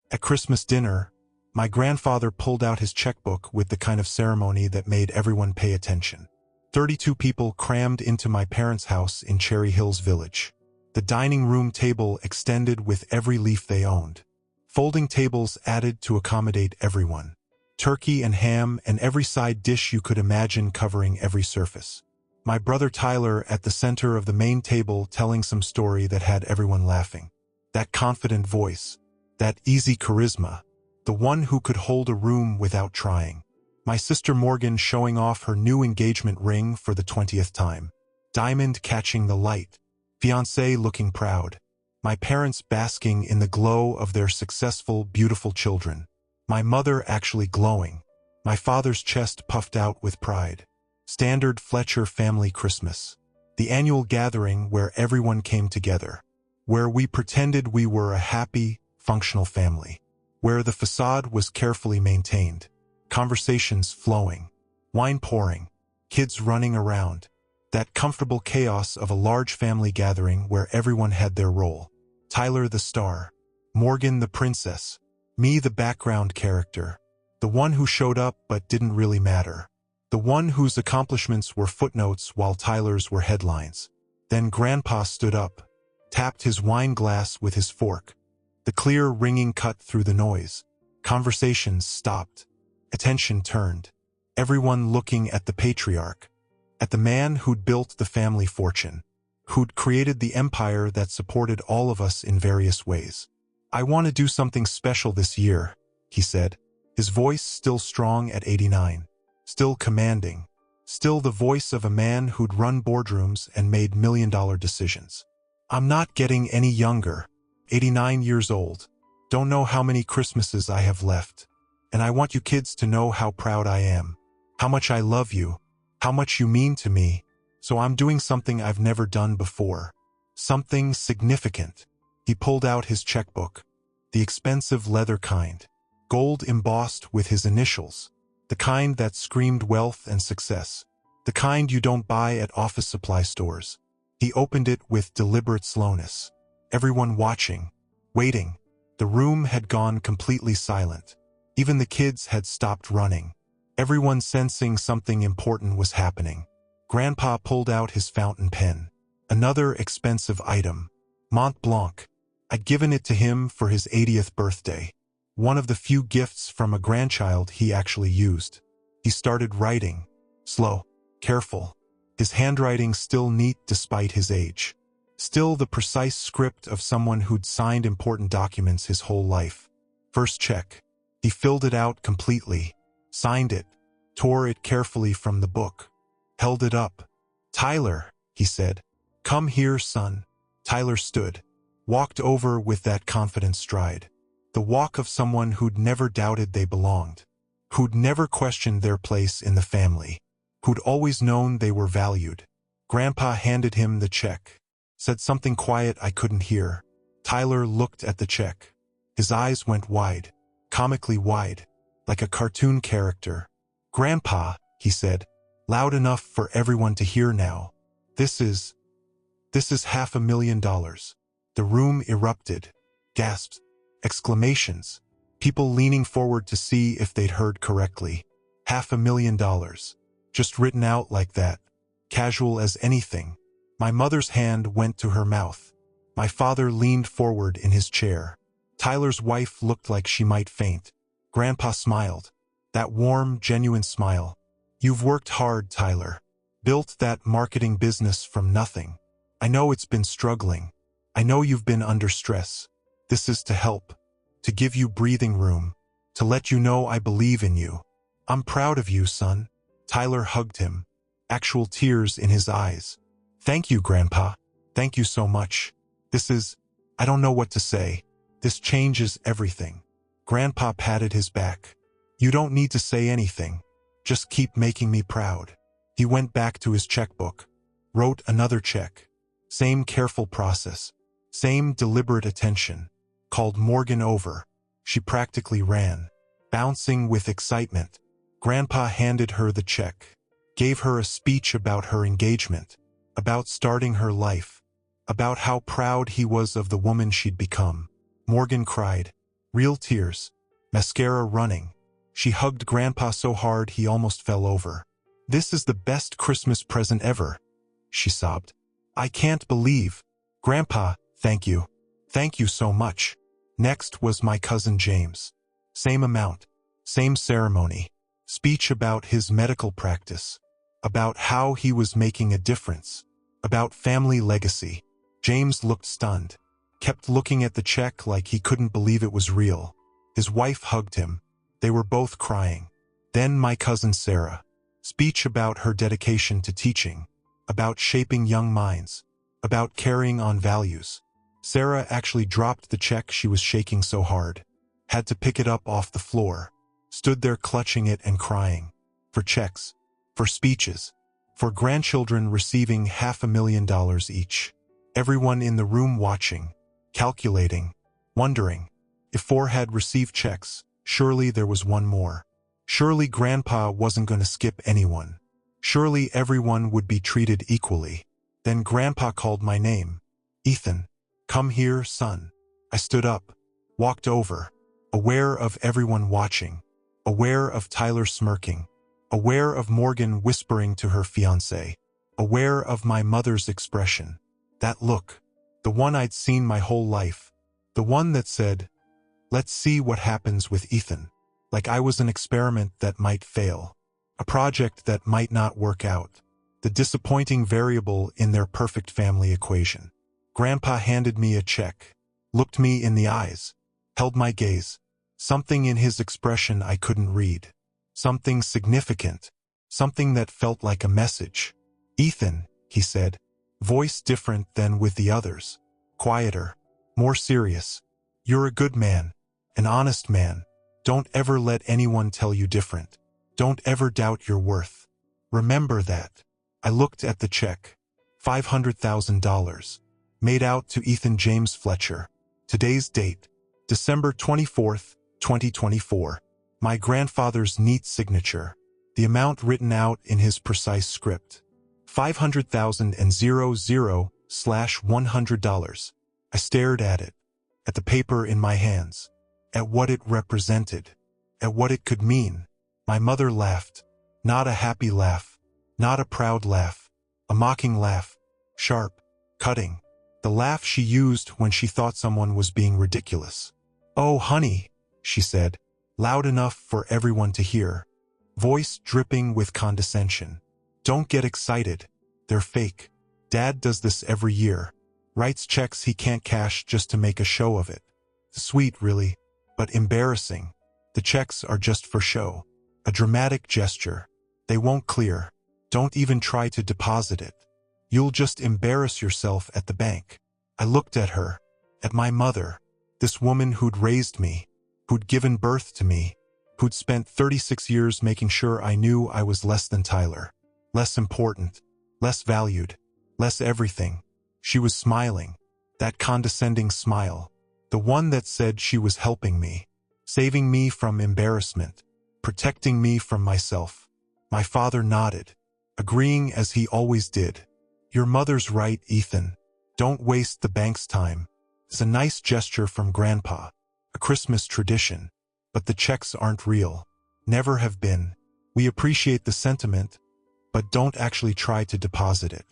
At Christmas dinner, my grandfather pulled out his checkbook with the kind of ceremony that made everyone pay attention. 32 people crammed into my parents' house in Cherry Hills Village. The dining room table extended with every leaf they owned. Folding tables added to accommodate everyone. Turkey and ham and every side dish you could imagine covering every surface. My brother Tyler at the center of the main table telling some story that had everyone laughing. That confident voice, that easy charisma, the one who could hold a room without trying. My sister Morgan showing off her new engagement ring for the 20th time. Diamond catching the light. Fiancé looking proud. My parents basking in the glow of their successful, beautiful children. My mother actually glowing. My father's chest puffed out with pride. Standard Fletcher family Christmas. The annual gathering where everyone came together. Where we pretended we were a happy, functional family. Where the facade was carefully maintained. Conversations flowing. Wine pouring. Kids running around. That comfortable chaos of a large family gathering where everyone had their role. Tyler the star. Morgan the princess. Me the background character. The one who showed up but didn't really matter. The one whose accomplishments were footnotes while Tyler's were headlines. Then Grandpa stood up, tapped his wine glass with his fork. The clear ringing cut through the noise. Conversations stopped. Attention turned. Everyone looking at the patriarch. At the man who'd built the family fortune. Who'd created the empire that supported all of us in various ways. "I want to do something special this year," he said. His voice still strong at 89. Still commanding. Still the voice of a man who'd run boardrooms and made million-dollar decisions. "I'm not getting any younger. 89 years old. Don't know how many Christmases I have left. And I want you kids to know how proud I am. How much I love you. How much you mean to me. So I'm doing something I've never done before. Something significant." He pulled out his checkbook. The expensive leather kind. Gold embossed with his initials. The kind that screamed wealth and success. The kind you don't buy at office supply stores. He opened it with deliberate slowness. Everyone watching. Waiting. The room had gone completely silent. Even the kids had stopped running. Everyone sensing something important was happening. Grandpa pulled out his fountain pen. Another expensive item. Mont Blanc. I'd given it to him for his 80th birthday. One of the few gifts from a grandchild he actually used. He started writing. Slow. Careful. His handwriting still neat despite his age. Still the precise script of someone who'd signed important documents his whole life. First check. He filled it out completely. Signed it. Tore it carefully from the book. Held it up. "Tyler," he said. "Come here, son." Tyler stood. Walked over with that confident stride. The walk of someone who'd never doubted they belonged. Who'd never questioned their place in the family. Who'd always known they were valued. Grandpa handed him the check. Said something quiet I couldn't hear. Tyler looked at the check. His eyes went wide. Comically wide. Like a cartoon character. "Grandpa," he said. Loud enough for everyone to hear now. This is $500,000. The room erupted. Gasps. Exclamations. People leaning forward to see if they'd heard correctly. $500,000. Just written out like that. Casual as anything. My mother's hand went to her mouth. My father leaned forward in his chair. Tyler's wife looked like she might faint. Grandpa smiled. That warm, genuine smile. "You've worked hard, Tyler. Built that marketing business from nothing. I know it's been struggling. I know you've been under stress. This is to help. To give you breathing room. To let you know I believe in you. I'm proud of you, son." Tyler hugged him. Actual tears in his eyes. "Thank you, Grandpa. Thank you so much. I don't know what to say. This changes everything." Grandpa patted his back. "You don't need to say anything. Just keep making me proud." He went back to his checkbook. Wrote another check. Same careful process. Same deliberate attention. Called Morgan over. She practically ran. Bouncing with excitement. Grandpa handed her the check. Gave her a speech about her engagement. About starting her life. About how proud he was of the woman she'd become. Morgan cried. Real tears. Mascara running. She hugged Grandpa so hard he almost fell over. "This is the best Christmas present ever," she sobbed. "I can't believe." "Grandpa, thank you. Thank you so much." Next was my cousin James. Same amount. Same ceremony. Speech about his medical practice. About how he was making a difference. About family legacy. James looked stunned. Kept looking at the check like he couldn't believe it was real. His wife hugged him. They were both crying. Then my cousin Sarah. Speech about her dedication to teaching. About shaping young minds. About carrying on values. Sarah actually dropped the check she was shaking so hard. Had to pick it up off the floor. Stood there clutching it and crying. For checks. For speeches. For grandchildren receiving $500,000 each. Everyone in the room watching. Calculating. Wondering. If 4 had received checks, surely there was one more. Surely Grandpa wasn't going to skip anyone. Surely everyone would be treated equally. Then Grandpa called my name. "Ethan. Come here, son." I stood up. Walked over. Aware of everyone watching. Aware of Tyler smirking. Aware of Morgan whispering to her fiancé. Aware of my mother's expression. That look. The one I'd seen my whole life. The one that said, "Let's see what happens with Ethan." Like I was an experiment that might fail. A project that might not work out. The disappointing variable in their perfect family equation. Grandpa handed me a check. Looked me in the eyes. Held my gaze. Something in his expression I couldn't read. Something significant. Something that felt like a message. "Ethan," he said. Voice different than with the others. Quieter. More serious. "You're a good man. An honest man. Don't ever let anyone tell you different. Don't ever doubt your worth. Remember that." I looked at the check. $500,000. Made out to Ethan James Fletcher. Today's date. December 24th, 2024. My grandfather's neat signature. The amount written out in his precise script. $500,000/$100. I stared at it. At the paper in my hands. At what it represented. At what it could mean. My mother laughed. Not a happy laugh. Not a proud laugh. A mocking laugh. Sharp. Cutting. The laugh she used when she thought someone was being ridiculous. "Oh, honey," she said. Loud enough for everyone to hear. Voice dripping with condescension. "Don't get excited. They're fake. Dad does this every year. Writes checks he can't cash just to make a show of it. Sweet, really, but embarrassing. The checks are just for show. A dramatic gesture. They won't clear. Don't even try to deposit it. You'll just embarrass yourself at the bank." I looked at her. At my mother. This woman who'd raised me. Who'd given birth to me. Who'd spent 36 years making sure I knew I was less than Tyler. Less important. Less valued. Less everything. She was smiling. That condescending smile. The one that said she was helping me. Saving me from embarrassment. Protecting me from myself. My father nodded. Agreeing as he always did. "Your mother's right, Ethan. Don't waste the bank's time. It's a nice gesture from Grandpa. A Christmas tradition. But the checks aren't real. Never have been. We appreciate the sentiment, but don't actually try to deposit it.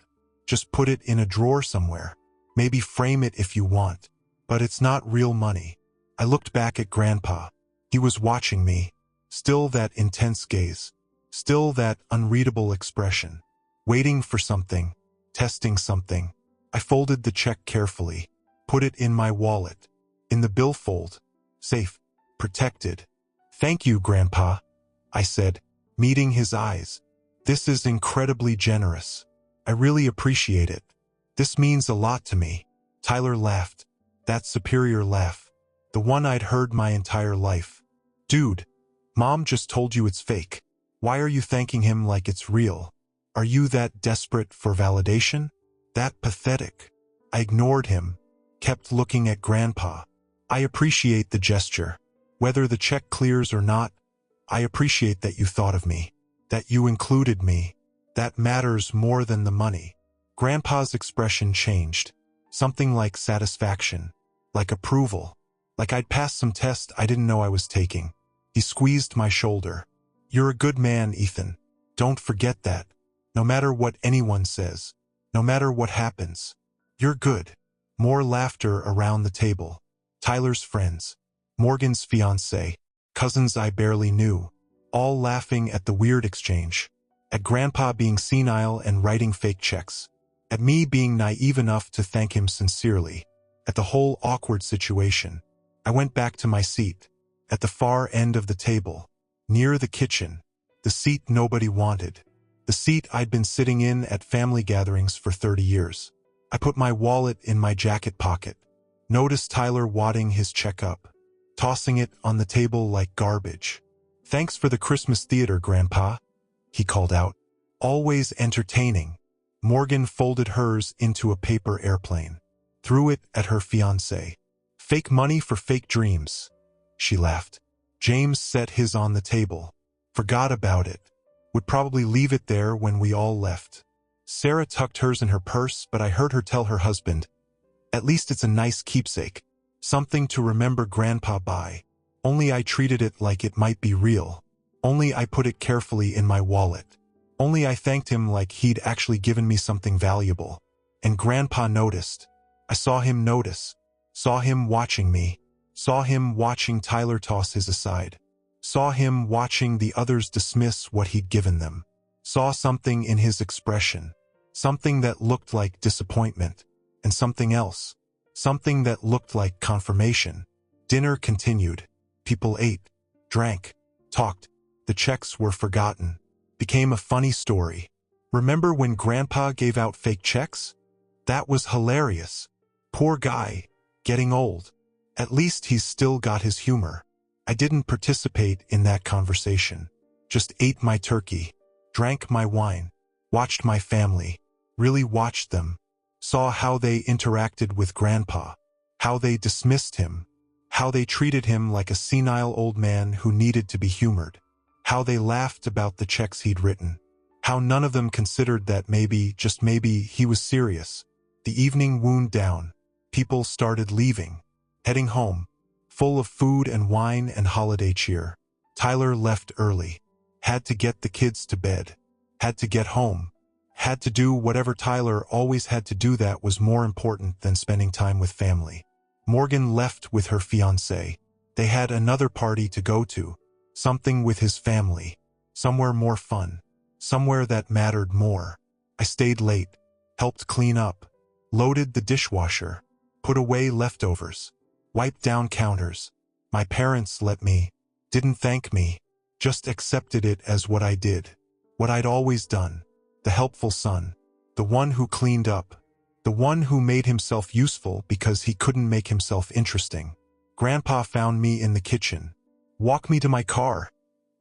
Just put it in a drawer somewhere. Maybe frame it if you want. But it's not real money." I looked back at Grandpa. He was watching me. Still that intense gaze. Still that unreadable expression. Waiting for something. Testing something. I folded the check carefully. Put it in my wallet. In the billfold. Safe. Protected. "Thank you, Grandpa," I said, meeting his eyes. "This is incredibly generous. I really appreciate it. This means a lot to me." Tyler laughed. That superior laugh. The one I'd heard my entire life. "Dude, Mom just told you it's fake. Why are you thanking him like it's real? Are you that desperate for validation? That pathetic?" I ignored him. Kept looking at Grandpa. "I appreciate the gesture. Whether the check clears or not, I appreciate that you thought of me. That you included me. That matters more than the money." Grandpa's expression changed. Something like satisfaction. Like approval. like I'd passed some test I didn't know I was taking. He squeezed my shoulder. "You're a good man, Ethan. Don't forget that. No matter what anyone says, no matter what happens, you're good." More laughter around the table. Tyler's friends, Morgan's fiancé, cousins I barely knew, all laughing at the weird exchange, at Grandpa being senile and writing fake checks, at me being naive enough to thank him sincerely, at the whole awkward situation. I went back to my seat, at the far end of the table, near the kitchen, the seat nobody wanted, the seat I'd been sitting in at family gatherings for 30 years. I put my wallet in my jacket pocket, noticed Tyler wadding his check up, tossing it on the table like garbage. "Thanks for the Christmas theater, Grandpa," he called out. "Always entertaining." Morgan folded hers into a paper airplane, threw it at her fiancé. "Fake money for fake dreams," she laughed. James set his on the table, forgot about it, would probably leave it there when we all left. Sarah tucked hers in her purse, but I heard her tell her husband, "At least it's a nice keepsake, something to remember Grandpa by. Only I treated it like it might be real. Only I put it carefully in my wallet. Only I thanked him like he'd actually given me something valuable." And Grandpa noticed. I saw him notice, saw him watching me, saw him watching Tyler toss his aside, saw him watching the others dismiss what he'd given them, saw something in his expression, something that looked like disappointment, and something else, something that looked like confirmation. Dinner continued. People ate, drank, talked. The checks were forgotten. Became a funny story. "Remember when Grandpa gave out fake checks? That was hilarious. Poor guy, getting old. At least he's still got his humor." I didn't participate in that conversation. Just ate my turkey, drank my wine, watched my family, really watched them, saw how they interacted with Grandpa, how they dismissed him, how they treated him like a senile old man who needed to be humored, how they laughed about the checks he'd written, how none of them considered that maybe, just maybe, he was serious. The evening wound down. People started leaving, heading home, full of food and wine and holiday cheer. Tyler left early, had to get the kids to bed, had to get home, had to do whatever Tyler always had to do that was more important than spending time with family. Morgan left with her fiancé. They had another party to go to, something with his family, somewhere more fun, somewhere that mattered more. I stayed late, helped clean up, loaded the dishwasher, put away leftovers, wiped down counters. My parents let me, didn't thank me, just accepted it as what I did, what I'd always done. The helpful son, the one who cleaned up, the one who made himself useful because he couldn't make himself interesting. Grandpa found me in the kitchen. "Walk me to my car,"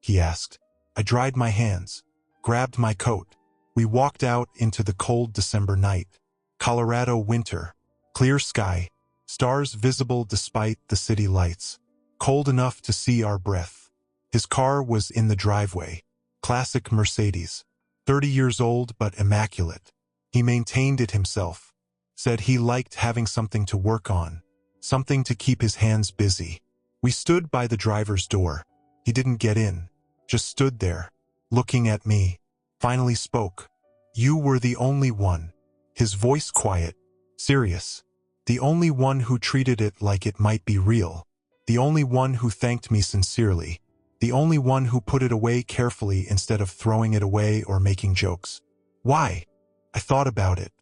he asked. I dried my hands, grabbed my coat. We walked out into the cold December night. Colorado winter, clear sky, stars visible despite the city lights, cold enough to see our breath. His car was in the driveway, classic Mercedes, 30 years old but immaculate. He maintained it himself, said he liked having something to work on, something to keep his hands busy. We stood by the driver's door. He didn't get in, just stood there, looking at me. Finally spoke. "You were the only one." His voice quiet, serious. "The only one who treated it like it might be real. The only one who thanked me sincerely. The only one who put it away carefully instead of throwing it away or making jokes." Why? I thought about it.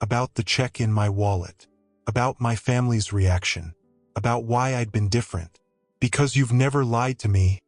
About the check in my wallet. About my family's reaction. About why I'd been different. "Because you've never lied to me,"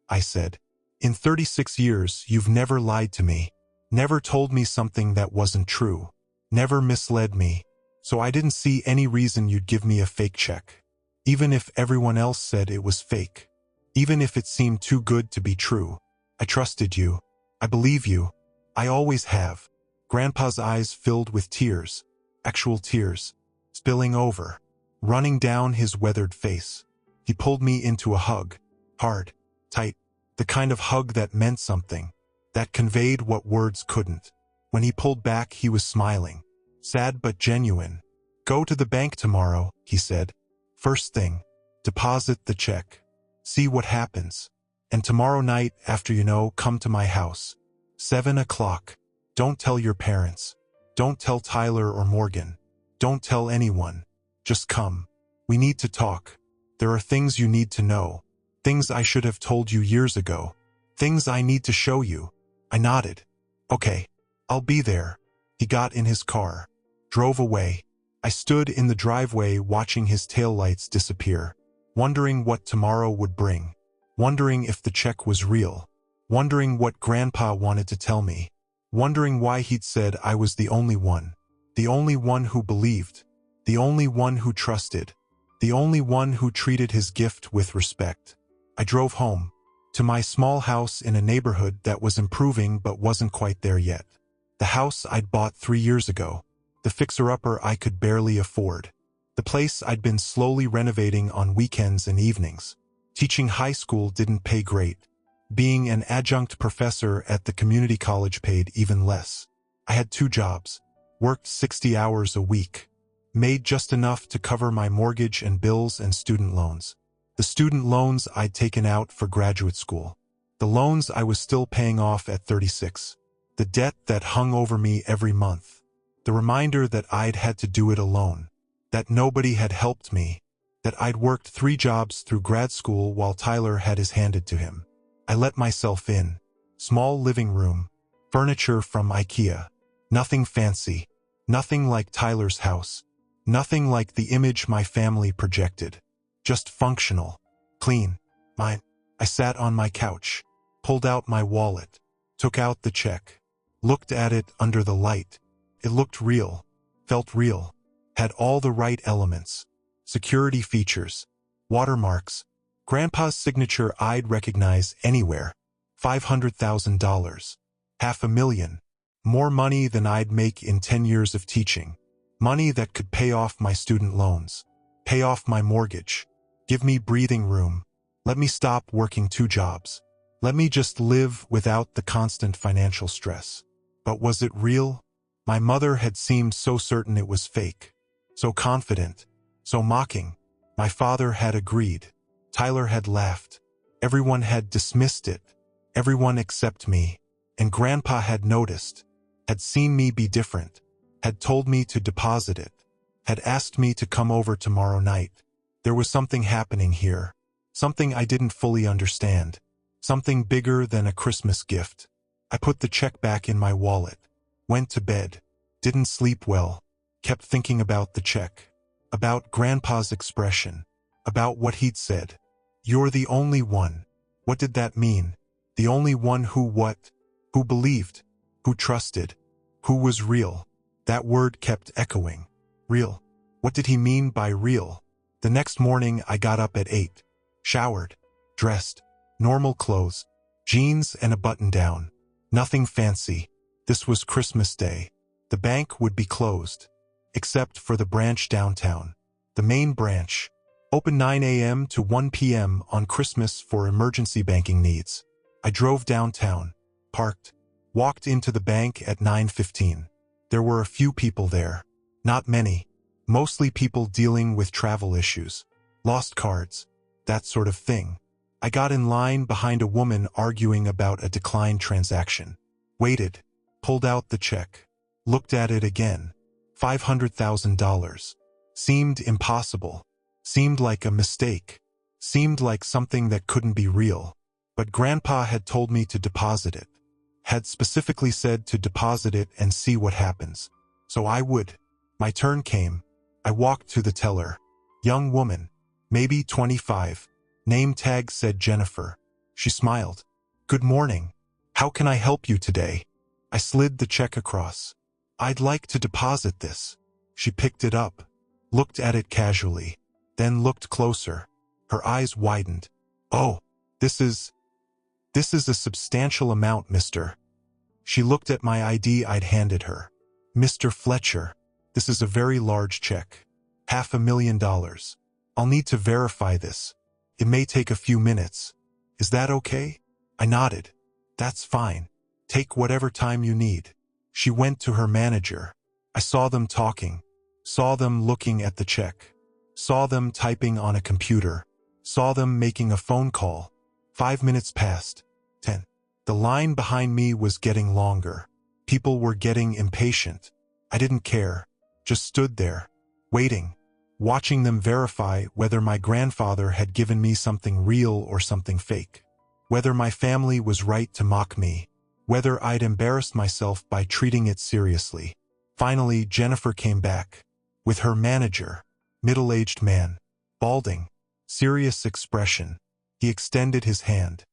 I said. "In 36 years, you've never lied to me. Never told me something that wasn't true. Never misled me. So I didn't see any reason you'd give me a fake check. Even if everyone else said it was fake. Even if it seemed too good to be true. I trusted you. I believe you. I always have." Grandpa's eyes filled with tears. Actual tears. Spilling over. Running down his weathered face. He pulled me into a hug. Hard. Tight. The kind of hug that meant something. That conveyed what words couldn't. When he pulled back, he was smiling. Sad but genuine. "Go to the bank tomorrow," he said. "First thing." Deposit the check. See what happens. And tomorrow night, after come to my house. 7 o'clock. Don't tell your parents. Don't tell Tyler or Morgan. Don't tell anyone. Just come. We need to talk. There are things you need to know. Things I should have told you years ago. Things I need to show you. I nodded. Okay. I'll be there. He got in his car. Drove away. I stood in the driveway watching his taillights disappear, wondering what tomorrow would bring, wondering if the check was real, wondering what Grandpa wanted to tell me, wondering why he'd said I was the only one who believed, the only one who trusted, the only one who treated his gift with respect. I drove home, to my small house in a neighborhood that was improving but wasn't quite there yet. The house I'd bought 3 years ago. The fixer-upper I could barely afford. The place I'd been slowly renovating on weekends and evenings. Teaching high school didn't pay great. Being an adjunct professor at the community college paid even less. I had 2 jobs. Worked 60 hours a week. Made just enough to cover my mortgage and bills and student loans. The student loans I'd taken out for graduate school. The loans I was still paying off at 36. The debt that hung over me every month. The reminder that I'd had to do it alone, that nobody had helped me, that I'd worked 3 jobs through grad school while Tyler had his handed to him. I let myself in. Small living room, furniture from IKEA. Nothing fancy, nothing like Tyler's house, nothing like the image my family projected. Just functional, clean, mine. I sat on my couch, pulled out my wallet, took out the check, looked at it under the light. It looked real, felt real, had all the right elements, security features, watermarks, Grandpa's signature I'd recognize anywhere, $500,000, $500,000, more money than I'd make in 10 years of teaching, money that could pay off my student loans, pay off my mortgage, give me breathing room, let me stop working 2 jobs, let me just live without the constant financial stress. But was it real? My mother had seemed so certain it was fake, so confident, so mocking. My father had agreed. Tyler had laughed. Everyone had dismissed it, everyone except me. And Grandpa had noticed, had seen me be different, had told me to deposit it, had asked me to come over tomorrow night. There was something happening here, something I didn't fully understand, something bigger than a Christmas gift. I put the check back in my wallet. Went to bed, didn't sleep well, kept thinking about the check, about Grandpa's expression, about what he'd said. You're the only one. What did that mean? The only one who what? Who believed? Who trusted? Who was real? That word kept echoing. Real. What did he mean by real? The next morning I got up at 8, showered, dressed, normal clothes, jeans and a button-down. Nothing fancy. This was Christmas Day. The bank would be closed, except for the branch downtown. The main branch, open 9 a.m. to 1 p.m. on Christmas for emergency banking needs. I drove downtown, parked, walked into the bank at 9:15. There were a few people there. Not many. Mostly people dealing with travel issues, lost cards, that sort of thing. I got in line behind a woman arguing about a declined transaction. Waited. Pulled out the check. Looked at it again. $500,000. Seemed impossible. Seemed like a mistake. Seemed like something that couldn't be real. But Grandpa had told me to deposit it. Had specifically said to deposit it and see what happens. So I would. My turn came. I walked to the teller. Young woman. Maybe 25. Name tag said Jennifer. She smiled. Good morning. How can I help you today? I slid the check across. I'd like to deposit this. She picked it up, looked at it casually, then looked closer. Her eyes widened. Oh, this is a substantial amount, mister. She looked at my ID I'd handed her. Mr. Fletcher, this is a very large check. $500,000. I'll need to verify this. It may take a few minutes. Is that okay? I nodded. That's fine. Take whatever time you need. She went to her manager. I saw them talking, saw them looking at the check, Saw them typing on a computer. Saw them making a phone call. 5 minutes passed. 10. The line behind me was getting longer. People were getting impatient. I didn't care. Just stood there, waiting, watching them verify whether my grandfather had given me something real or something fake. Whether my family was right to mock me. Whether I'd embarrassed myself by treating it seriously. Finally, Jennifer came back. With her manager. Middle-aged man. Balding. Serious expression. He extended his hand.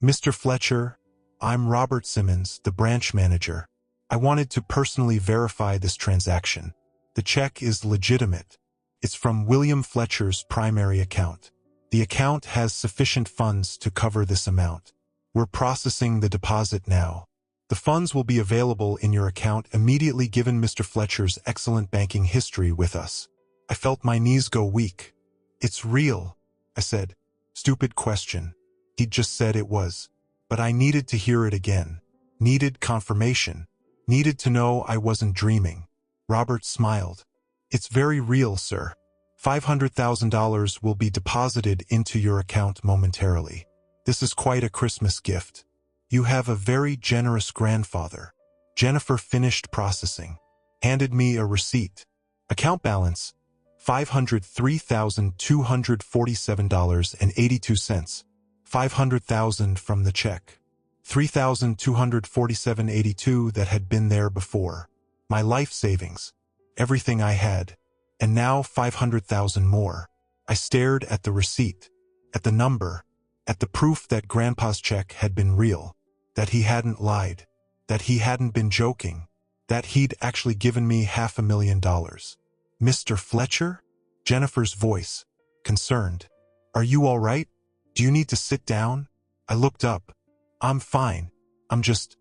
Mr. Fletcher, I'm Robert Simmons, the branch manager. I wanted to personally verify this transaction. The check is legitimate. It's from William Fletcher's primary account. The account has sufficient funds to cover this amount. We're processing the deposit now. The funds will be available in your account immediately given Mr. Fletcher's excellent banking history with us. I felt my knees go weak. It's real, I said. Stupid question. He'd just said it was. But I needed to hear it again. Needed confirmation. Needed to know I wasn't dreaming. Robert smiled. It's very real, sir. $500,000 will be deposited into your account momentarily. This is quite a Christmas gift. You have a very generous grandfather. Jennifer finished processing. Handed me a receipt. Account balance, $503,247.82. $500,000 from the check. $3,247.82 that had been there before. My life savings. Everything I had. And now $500,000 more. I stared at the receipt. At the number. At the proof that Grandpa's check had been real. That he hadn't lied. That he hadn't been joking. That he'd actually given me $500,000. Mr. Fletcher? Jennifer's voice. Concerned. Are you all right? Do you need to sit down? I looked up. I'm fine. I'm just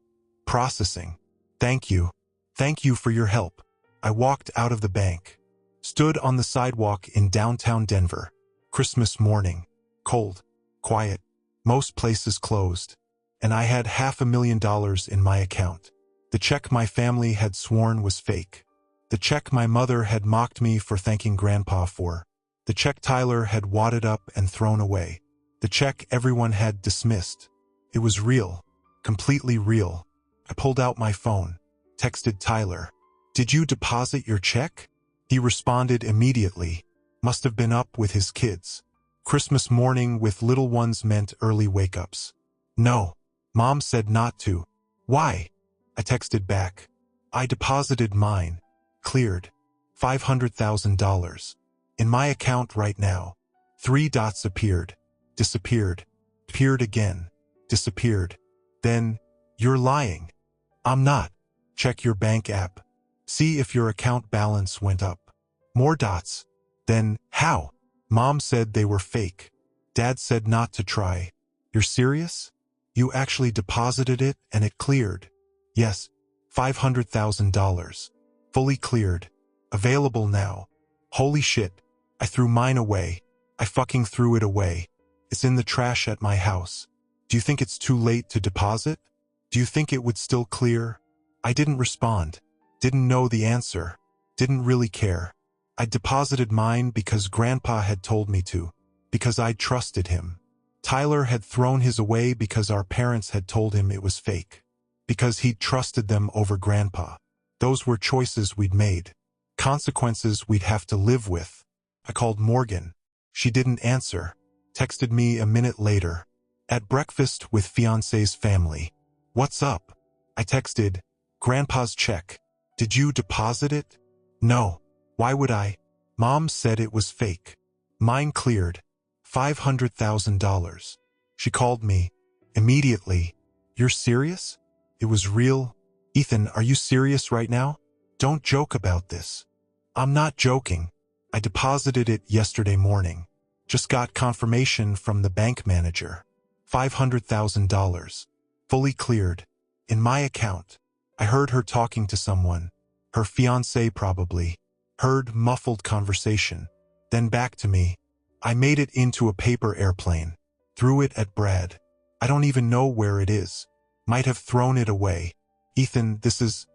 processing. Thank you. Thank you for your help. I walked out of the bank. Stood on the sidewalk in downtown Denver. Christmas morning. Cold. Quiet. Most places closed. And I had $500,000 in my account. The check my family had sworn was fake. The check my mother had mocked me for thanking Grandpa for. The check Tyler had wadded up and thrown away. The check everyone had dismissed. It was real. Completely real. I pulled out my phone. Texted Tyler. Did you deposit your check? He responded immediately. Must have been up with his kids. Christmas morning with little ones meant early wake-ups. No. Mom said not to. Why? I texted back. I deposited mine. Cleared. $500,000. In my account right now. 3 dots appeared. Disappeared. Appeared again. Disappeared. Then, you're lying. I'm not. Check your bank app. See if your account balance went up. More dots. Then, how? Mom said they were fake. Dad said not to try. You're serious? You actually deposited it and it cleared. Yes. $500,000. Fully cleared. Available now. Holy shit. I threw mine away. I fucking threw it away. It's in the trash at my house. Do you think it's too late to deposit? Do you think it would still clear? I didn't respond. Didn't know the answer. Didn't really care. I deposited mine because Grandpa had told me to. Because I trusted him. Tyler had thrown his away because our parents had told him it was fake. Because he'd trusted them over Grandpa. Those were choices we'd made. Consequences we'd have to live with. I called Morgan. She didn't answer. Texted me a minute later. At breakfast with fiancé's family. What's up? I texted. Grandpa's check. Did you deposit it? No. Why would I? Mom said it was fake. Mine cleared. $500,000. She called me. Immediately. You're serious? It was real? Ethan, are you serious right now? Don't joke about this. I'm not joking. I deposited it yesterday morning. Just got confirmation from the bank manager. $500,000. Fully cleared. In my account. I heard her talking to someone. Her fiancé probably. Heard muffled conversation. Then back to me. I made it into a paper airplane. Threw it at Brad. I don't even know where it is. Might have thrown it away. Ethan, this is...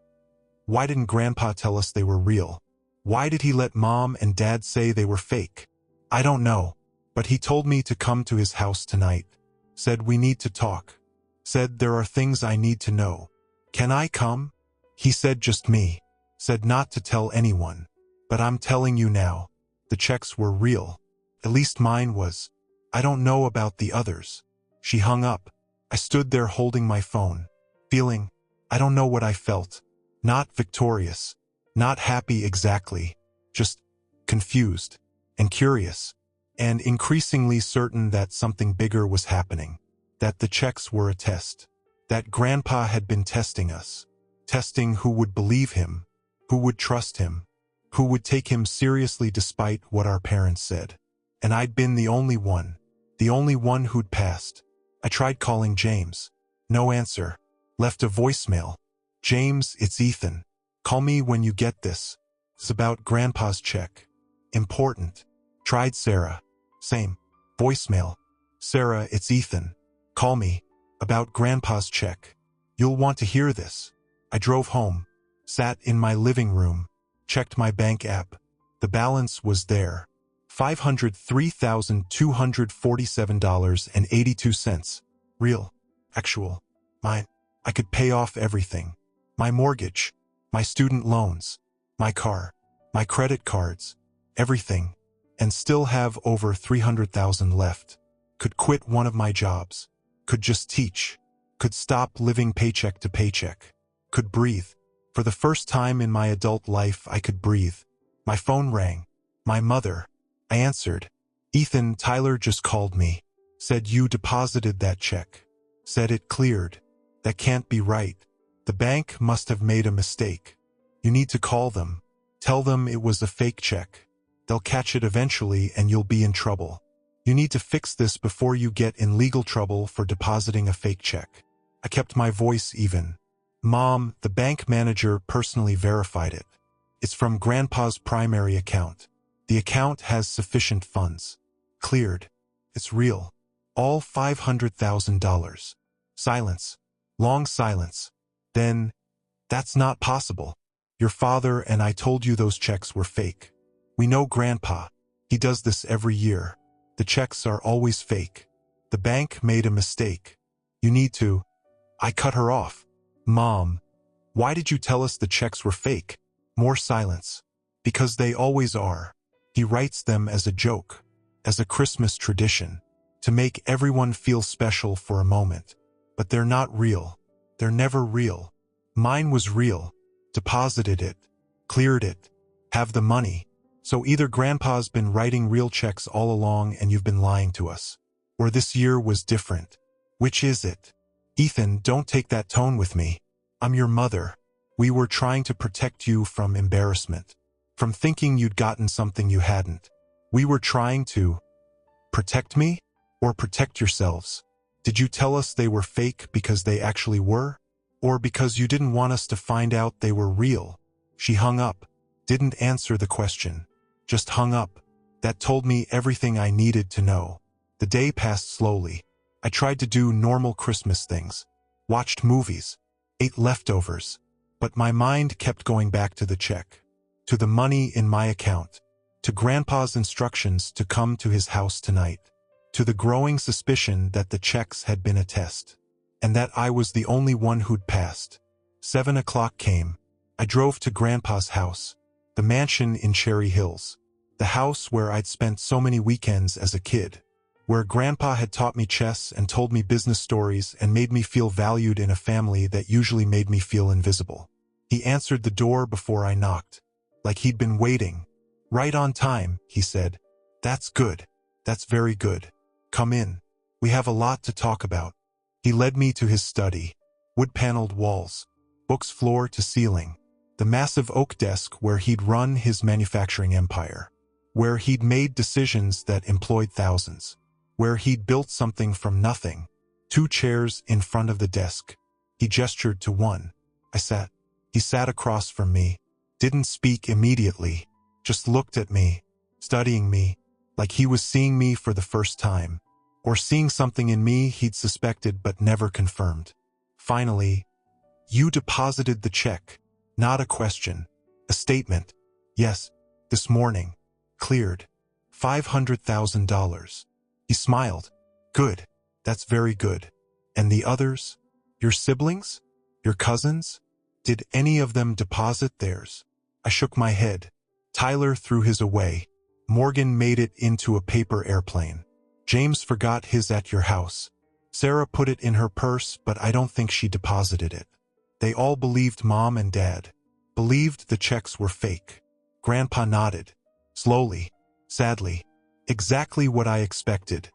Why didn't Grandpa tell us they were real? Why did he let Mom and Dad say they were fake? I don't know. But he told me to come to his house tonight. Said we need to talk. Said there are things I need to know. Can I come? He said just me. Said not to tell anyone. But I'm telling you now. The checks were real. At least mine was. I don't know about the others. She hung up. I stood there holding my phone. Feeling, I don't know what I felt. Not victorious. Not happy exactly. Just confused and curious. And increasingly certain that something bigger was happening. That the checks were a test. That Grandpa had been testing us. Testing who would believe him. Who would trust him. Who would take him seriously despite what our parents said. And I'd been the only one. The only one who'd passed. I tried calling James. No answer. Left a voicemail. James, it's Ethan. Call me when you get this. It's about Grandpa's check. Important. Tried Sarah. Same. Voicemail. Sarah, it's Ethan. Call me. About Grandpa's check. You'll want to hear this. I drove home. Sat in my living room. Checked my bank app. The balance was there. $503,247.82. Real. Actual. Mine. I could pay off everything. My mortgage. My student loans. My car. My credit cards. Everything. And still have over $300,000 left. Could quit one of my jobs. Could just teach. Could stop living paycheck to paycheck. Could breathe. For the first time in my adult life, I could breathe. My phone rang. My mother. I answered. Ethan, Tyler just called me. Said you deposited that check. Said it cleared. That can't be right. The bank must have made a mistake. You need to call them. Tell them it was a fake check. They'll catch it eventually and you'll be in trouble. You need to fix this before you get in legal trouble for depositing a fake check. I kept my voice even. Mom, the bank manager personally verified it. It's from Grandpa's primary account. The account has sufficient funds. Cleared. It's real. All $500,000. Silence. Long silence. Then, that's not possible. Your father and I told you those checks were fake. We know Grandpa. He does this every year. The checks are always fake. The bank made a mistake. You need to. I cut her off. Mom, why did you tell us the checks were fake? More silence. Because they always are. He writes them as a joke, as a Christmas tradition, to make everyone feel special for a moment. But they're not real. They're never real. Mine was real. Deposited it. Cleared it. Have the money. So either Grandpa's been writing real checks all along and you've been lying to us. Or this year was different. Which is it? Ethan, don't take that tone with me. I'm your mother. We were trying to protect you from embarrassment. From thinking you'd gotten something you hadn't. We were trying to protect me? Or protect yourselves? Did you tell us they were fake because they actually were? Or because you didn't want us to find out they were real? She hung up. Didn't answer the question. Just hung up. That told me everything I needed to know. The day passed slowly. I tried to do normal Christmas things. Watched movies. Ate leftovers. But my mind kept going back to the check. To the money in my account. To Grandpa's instructions to come to his house tonight. To the growing suspicion that the checks had been a test. And that I was the only one who'd passed. 7 o'clock came. I drove to Grandpa's house. The mansion in Cherry Hills. The house where I'd spent so many weekends as a kid. Where Grandpa had taught me chess and told me business stories and made me feel valued in a family that usually made me feel invisible. He answered the door before I knocked. Like he'd been waiting. Right on time, he said. That's good. That's very good. Come in. We have a lot to talk about. He led me to his study. Wood-paneled walls. Books floor to ceiling. The massive oak desk where he'd run his manufacturing empire. Where he'd made decisions that employed thousands. Where he'd built something from nothing. 2 chairs in front of the desk. He gestured to one. I sat. He sat across from me. Didn't speak immediately. Just looked at me. Studying me. Like he was seeing me for the first time. Or seeing something in me he'd suspected but never confirmed. Finally, you deposited the check. Not a question. A statement. Yes, this morning. Cleared. $500,000. He smiled. Good. That's very good. And the others? Your siblings? Your cousins? Did any of them deposit theirs? I shook my head. Tyler threw his away. Morgan made it into a paper airplane. James forgot his at your house. Sarah put it in her purse, but I don't think she deposited it. They all believed Mom and Dad. Believed the checks were fake. Grandpa nodded. Slowly. Sadly. Exactly what I expected.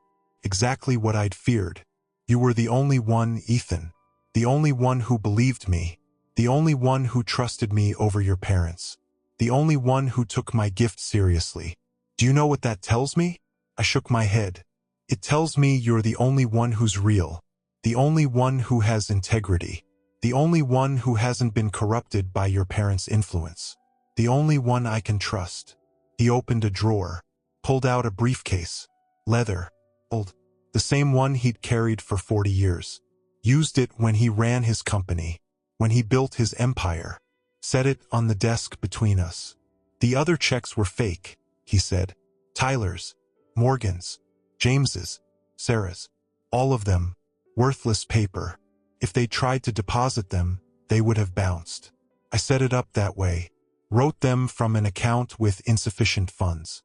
Exactly what I'd feared. You were the only one, Ethan. The only one who believed me. The only one who trusted me over your parents. The only one who took my gift seriously. Do you know what that tells me? I shook my head. It tells me you're the only one who's real. The only one who has integrity. The only one who hasn't been corrupted by your parents' influence. The only one I can trust. He opened a drawer, pulled out a briefcase. Leather. Old. The same one he'd carried for 40 years. Used it when he ran his company. When he built his empire. Set it on the desk between us. The other checks were fake, he said. Tyler's. Morgan's. James's. Sarah's. All of them. Worthless paper. If they tried to deposit them, they would have bounced. I set it up that way. Wrote them from an account with insufficient funds.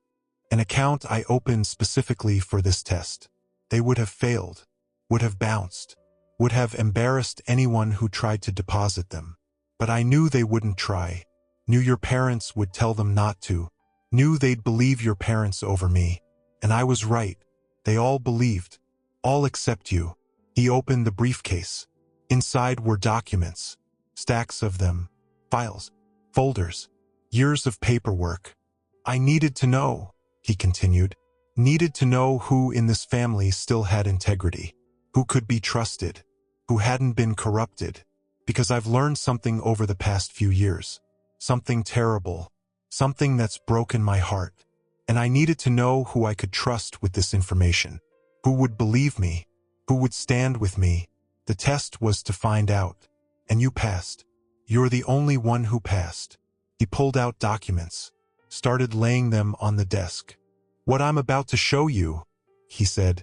An account I opened specifically for this test. They would have failed. Would have bounced. Would have embarrassed anyone who tried to deposit them. But I knew they wouldn't try. Knew your parents would tell them not to. Knew they'd believe your parents over me. And I was right. They all believed. All except you. He opened the briefcase. Inside were documents. Stacks of them. Files. Folders. Years of paperwork. I needed to know, he continued. Needed to know who in this family still had integrity. Who could be trusted. Who hadn't been corrupted. Because I've learned something over the past few years. Something terrible. Something that's broken my heart. And I needed to know who I could trust with this information. Who would believe me. Who would stand with me. The test was to find out. And you passed. You're the only one who passed. He pulled out documents. Started laying them on the desk. What I'm about to show you, he said,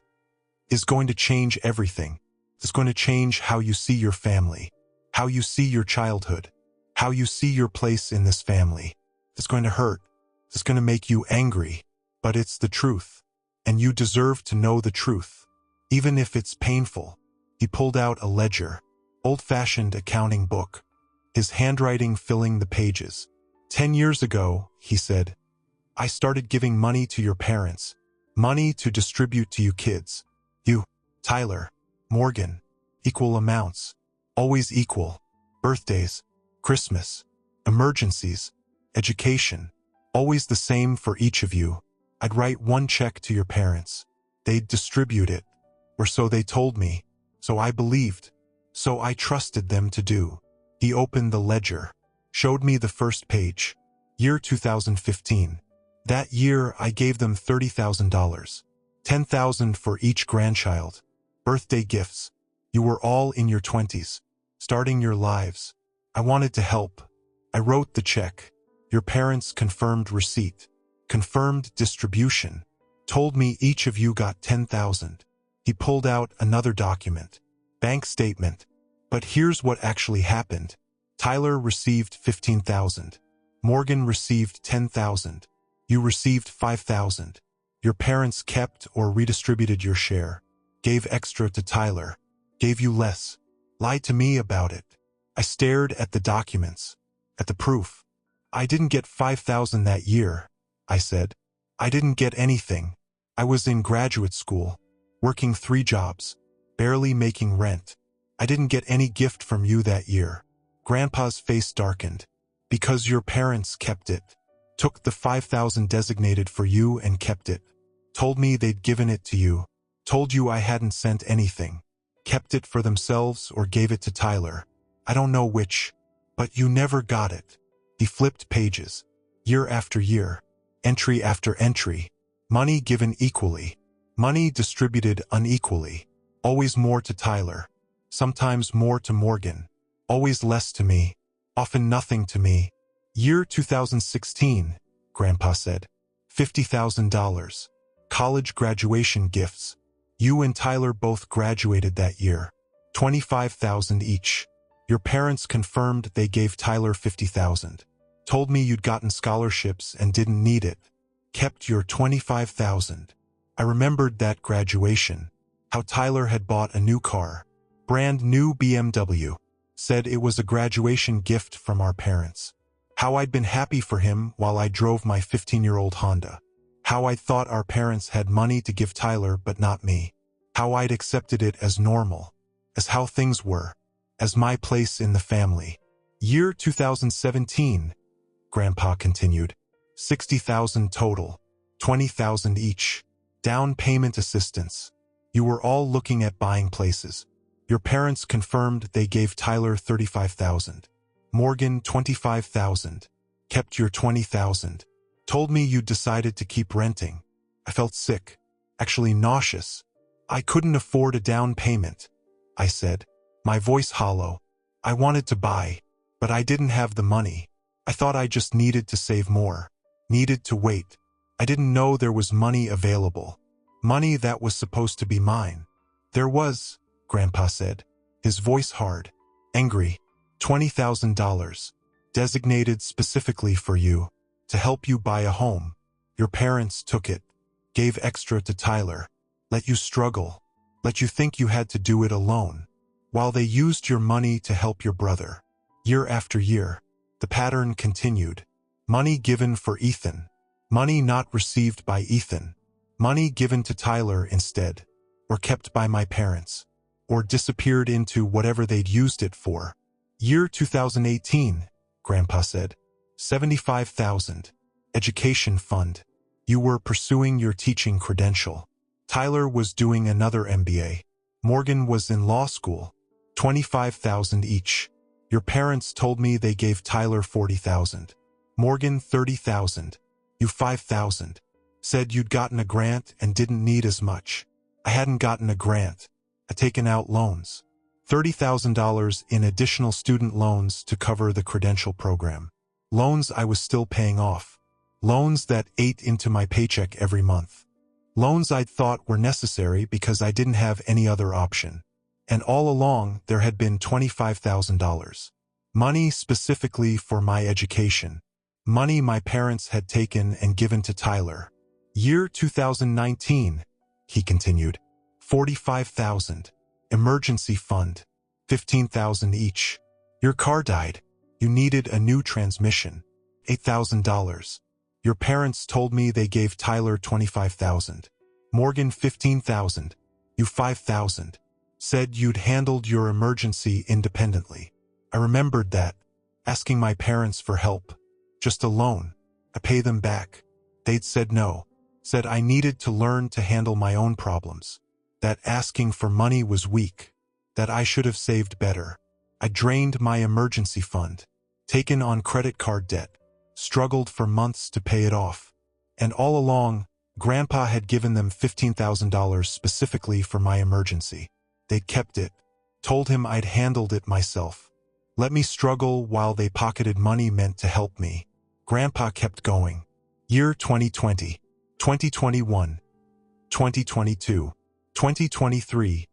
is going to change everything. It's going to change how you see your family. How you see your childhood. How you see your place in this family. It's going to hurt. It's going to make you angry. But it's the truth. And you deserve to know the truth. Even if it's painful. He pulled out a ledger. Old-fashioned accounting book. His handwriting filling the pages. 10 years ago, he said, I started giving money to your parents. Money to distribute to you kids. You, Tyler, Morgan. Equal amounts. Always equal. Birthdays. Christmas. Emergencies. Education. Always the same for each of you. I'd write one check to your parents. They'd distribute it. Or so they told me. So I believed. So I trusted them to do. He opened the ledger. Showed me the first page. Year 2015. That year I gave them $30,000. $10,000 for each grandchild. Birthday gifts. You were all in your 20s. Starting your lives. I wanted to help. I wrote the check. Your parents confirmed receipt. Confirmed distribution. Told me each of you got $10,000. He pulled out another document. Bank statement. But here's what actually happened. Tyler received $15,000. Morgan received $10,000. You received $5,000. Your parents kept or redistributed your share. Gave extra to Tyler. Gave you less. Lied to me about it. I stared at the documents. At the proof. I didn't get $5,000 that year, I said. I didn't get anything. I was in graduate school. Working 3 jobs. Barely making rent. I didn't get any gift from you that year. Grandpa's face darkened. Because your parents kept it. Took the $5,000 designated for you and kept it. Told me they'd given it to you. Told you I hadn't sent anything. Kept it for themselves or gave it to Tyler. I don't know which. But you never got it. He flipped pages. Year after year. Entry after entry. Money given equally. Money distributed unequally. Always more to Tyler. Sometimes more to Morgan. Always less to me. Often nothing to me. Year 2016, Grandpa said. $50,000. College graduation gifts. You and Tyler both graduated that year. $25,000 each. Your parents confirmed they gave Tyler $50,000. Told me you'd gotten scholarships and didn't need it. Kept your $25,000. I remembered that graduation. How Tyler had bought a new car. Brand new BMW. Said it was a graduation gift from our parents. How I'd been happy for him while I drove my 15-year-old Honda. How I thought our parents had money to give Tyler but not me. How I'd accepted it as normal. As how things were. As my place in the family. Year 2017, Grandpa continued. $60,000 total. $20,000 each. Down payment assistance. You were all looking at buying places. Your parents confirmed they gave Tyler $35,000. Morgan $25,000. Kept your $20,000. Told me you'd decided to keep renting. I felt sick. Actually nauseous. I couldn't afford a down payment. I said. My voice hollow. I wanted to buy, but I didn't have the money. I thought I just needed to save more. Needed to wait. I didn't know there was money available. Money that was supposed to be mine. There was, Grandpa said, his voice hard, angry. $20,000. Designated specifically for you, to help you buy a home. Your parents took it. Gave extra to Tyler. Let you struggle. Let you think you had to do it alone. While they used your money to help your brother. Year after year, the pattern continued. Money given for Ethan. Money not received by Ethan. Money given to Tyler instead. Or kept by my parents. Or disappeared into whatever they'd used it for. Year 2018, Grandpa said. $75,000. Education fund. You were pursuing your teaching credential. Tyler was doing another MBA. Morgan was in law school. $25,000 each. Your parents told me they gave Tyler $40,000. Morgan $30,000. You $5,000. Said you'd gotten a grant and didn't need as much. I hadn't gotten a grant. I'd taken out loans. $30,000 in additional student loans to cover the credential program. Loans I was still paying off. Loans that ate into my paycheck every month. Loans I'd thought were necessary because I didn't have any other option. And all along, there had been $25,000. Money specifically for my education. Money my parents had taken and given to Tyler. Year 2019, he continued. $45,000. Emergency fund. $15,000 each. Your car died. You needed a new transmission. $8,000. Your parents told me they gave Tyler $25,000. Morgan $15,000. You $5,000. Said you'd handled your emergency independently. I remembered that. Asking my parents for help. Just a loan. I pay them back. They'd said no. Said I needed to learn to handle my own problems. That asking for money was weak. That I should have saved better. I drained my emergency fund. Taken on credit card debt. Struggled for months to pay it off. And all along, Grandpa had given them $15,000 specifically for my emergency. They'd kept it. Told him I'd handled it myself. Let me struggle while they pocketed money meant to help me. Grandpa kept going. Year 2020, 2021, 2022, 2023,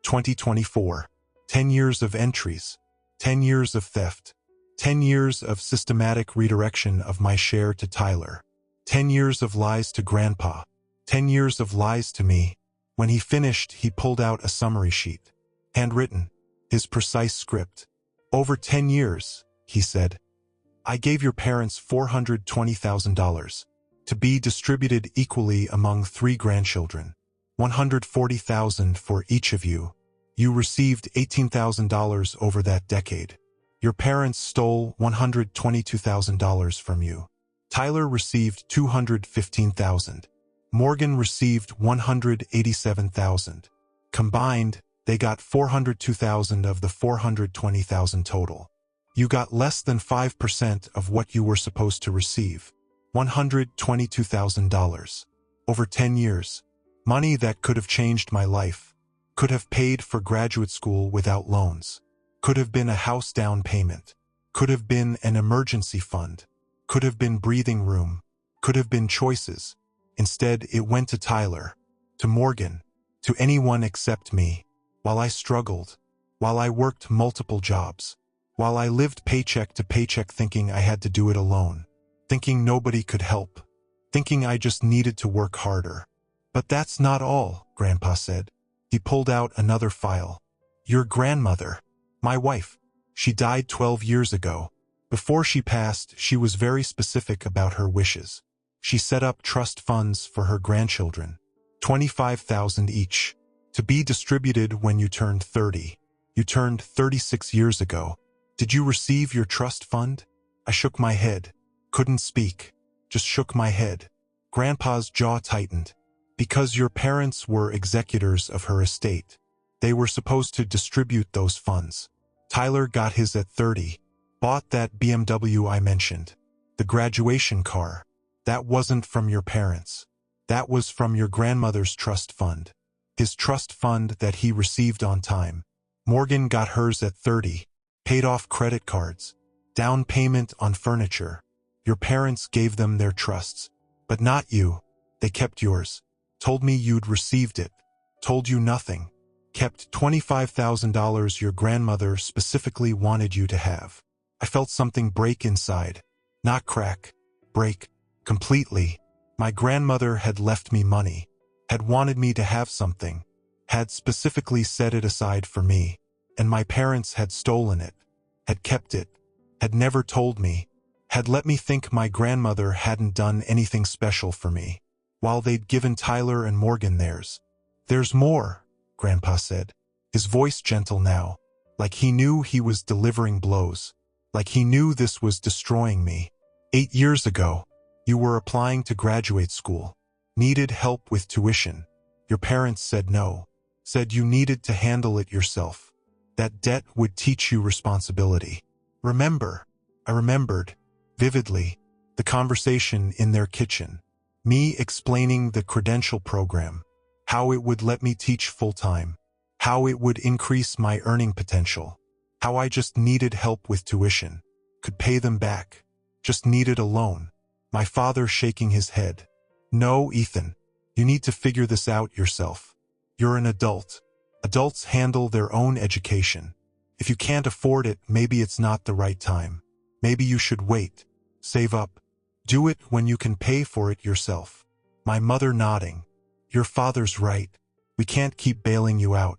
2024. 10 years of entries. 10 years of theft. 10 years of systematic redirection of my share to Tyler. 10 years of lies to Grandpa. 10 years of lies to me. When he finished, he pulled out a summary sheet. Handwritten. His precise script. Over 10 years, he said. I gave your parents $420,000 to be distributed equally among 3 grandchildren. $140,000 for each of you. You received $18,000 over that decade. Your parents stole $122,000 from you. Tyler received $215,000. Morgan received $187,000. Combined, they got $402,000 of the $420,000 total. You got less than 5% of what you were supposed to receive. $122,000. Over 10 years. Money that could have changed my life. Could have paid for graduate school without loans. Could have been a house down payment. Could have been an emergency fund. Could have been breathing room. could have been choices. Instead, it went to Tyler, to Morgan, to anyone except me. While I struggled, while I worked multiple jobs, while I lived paycheck to paycheck thinking I had to do it alone, thinking nobody could help, thinking I just needed to work harder. But that's not all, Grandpa said. He pulled out another file. Your grandmother, my wife, she died 12 years ago. Before she passed, she was very specific about her wishes. She set up trust funds for her grandchildren, $25,000 each, to be distributed when you turned 30. You turned 36 years ago. Did you receive your trust fund? I shook my head, couldn't speak, just shook my head. Grandpa's jaw tightened. Because your parents were executors of her estate. They were supposed to distribute those funds. Tyler got his at 30, bought that BMW I mentioned. The graduation car. That wasn't from your parents. That was from your grandmother's trust fund. His trust fund that he received on time. Morgan got hers at 30, paid off credit cards, down payment on furniture. Your parents gave them their trusts, but not you. They kept yours. Told me you'd received it. Told you nothing. Kept $25,000 your grandmother specifically wanted you to have. I felt something break inside. Not crack. Break. Completely. My grandmother had left me money. Had wanted me to have something. Had specifically set it aside for me. And my parents had stolen it. Had kept it. Had never told me. Had let me think my grandmother hadn't done anything special for me. While they'd given Tyler and Morgan theirs. There's more, Grandpa said, his voice gentle now, like he knew he was delivering blows, like he knew this was destroying me. 8 years ago, you were applying to graduate school, needed help with tuition. Your parents said no, said you needed to handle it yourself. That debt would teach you responsibility. Remember, I remembered, vividly, the conversation in their kitchen. Me explaining the credential program, how it would let me teach full-time, how it would increase my earning potential, how I just needed help with tuition, could pay them back, just needed a loan. My father shaking his head. No, Ethan, you need to figure this out yourself. You're an adult. Adults handle their own education. If you can't afford it, maybe it's not the right time. Maybe you should wait, save up. Do it when you can pay for it yourself. My mother nodding. Your father's right. We can't keep bailing you out.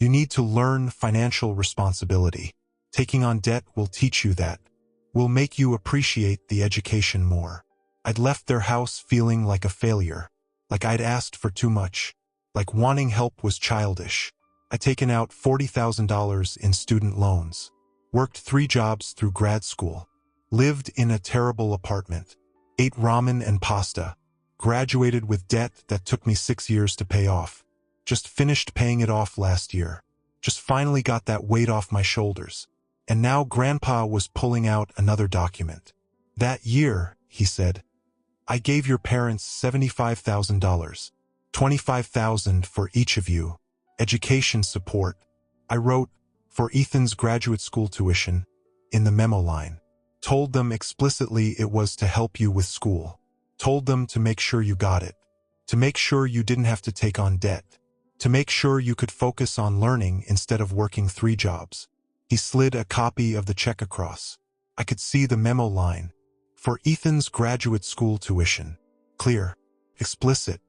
You need to learn financial responsibility. Taking on debt will teach you that. Will make you appreciate the education more. I'd left their house feeling like a failure. Like I'd asked for too much. Like wanting help was childish. I'd taken out $40,000 in student loans. Worked 3 jobs through grad school. Lived in a terrible apartment. Ate ramen and pasta. Graduated with debt that took me 6 years to pay off. Just finished paying it off last year. Just finally got that weight off my shoulders. And now Grandpa was pulling out another document. That year, he said, I gave your parents $75,000. $25,000 for each of you. Education support. I wrote, for Ethan's graduate school tuition, in the memo line. Told them explicitly it was to help you with school. Told them to make sure you got it. To make sure you didn't have to take on debt. To make sure you could focus on learning instead of working 3 jobs. He slid a copy of the check across. I could see the memo line. For Ethan's graduate school tuition. Clear. Explicit.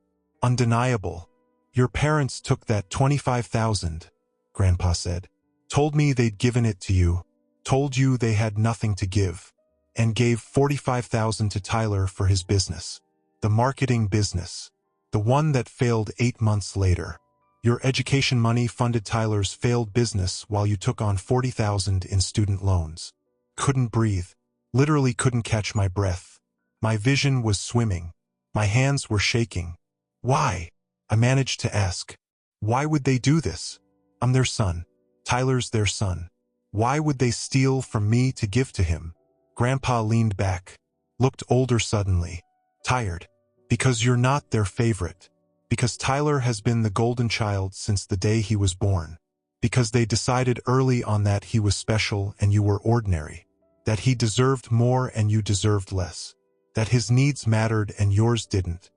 Undeniable. Your parents took that $25,000, Grandpa said. Told me they'd given it to you. Told you they had nothing to give, and gave $45,000 to Tyler for his business. The marketing business. The one that failed 8 months later. Your education money funded Tyler's failed business while you took on $40,000 in student loans. Couldn't breathe. Literally couldn't catch my breath. My vision was swimming. My hands were shaking. Why? I managed to ask. Why would they do this? I'm their son. Tyler's their son. Why would they steal from me to give to him? Grandpa leaned back, looked older suddenly, tired. Because you're not their favorite. Because Tyler has been the golden child since the day he was born. Because they decided early on that he was special and you were ordinary. That he deserved more and you deserved less. that his needs mattered and yours didn't.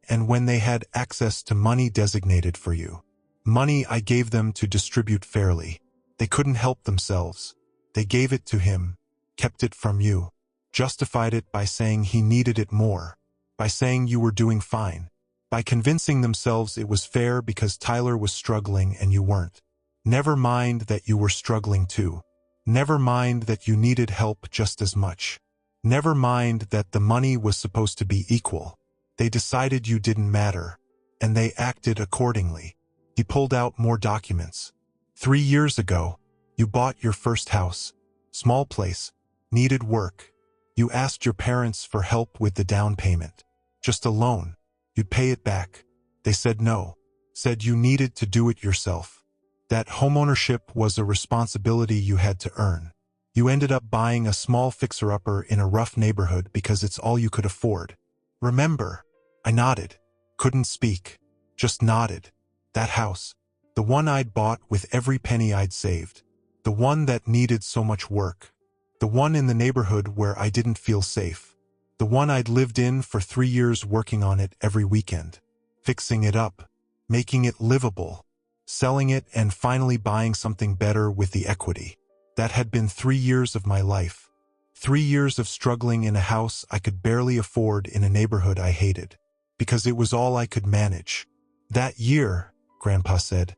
And when they had access to money designated for you, money I gave them to distribute fairly, they couldn't help themselves. They gave it to him, kept it from you, justified it by saying he needed it more, by saying you were doing fine, by convincing themselves it was fair because Tyler was struggling and you weren't. Never mind that you were struggling too. Never mind that you needed help just as much. Never mind that the money was supposed to be equal. They decided you didn't matter, and they acted accordingly. He pulled out more documents. 3 years ago, you bought your first house. Small place. Needed work. You asked your parents for help with the down payment. Just a loan. You'd pay it back. They said no. Said you needed to do it yourself. That homeownership was a responsibility you had to earn. You ended up buying a small fixer-upper in a rough neighborhood because it's all you could afford. Remember? I nodded. Couldn't speak. Just nodded. That house. The one I'd bought with every penny I'd saved. The one that needed so much work. The one in the neighborhood where I didn't feel safe. The one I'd lived in for 3 years working on it every weekend. Fixing it up. Making it livable. Selling it and finally buying something better with the equity. That had been 3 years of my life. 3 years of struggling in a house I could barely afford in a neighborhood I hated. Because it was all I could manage. That year, Grandpa said,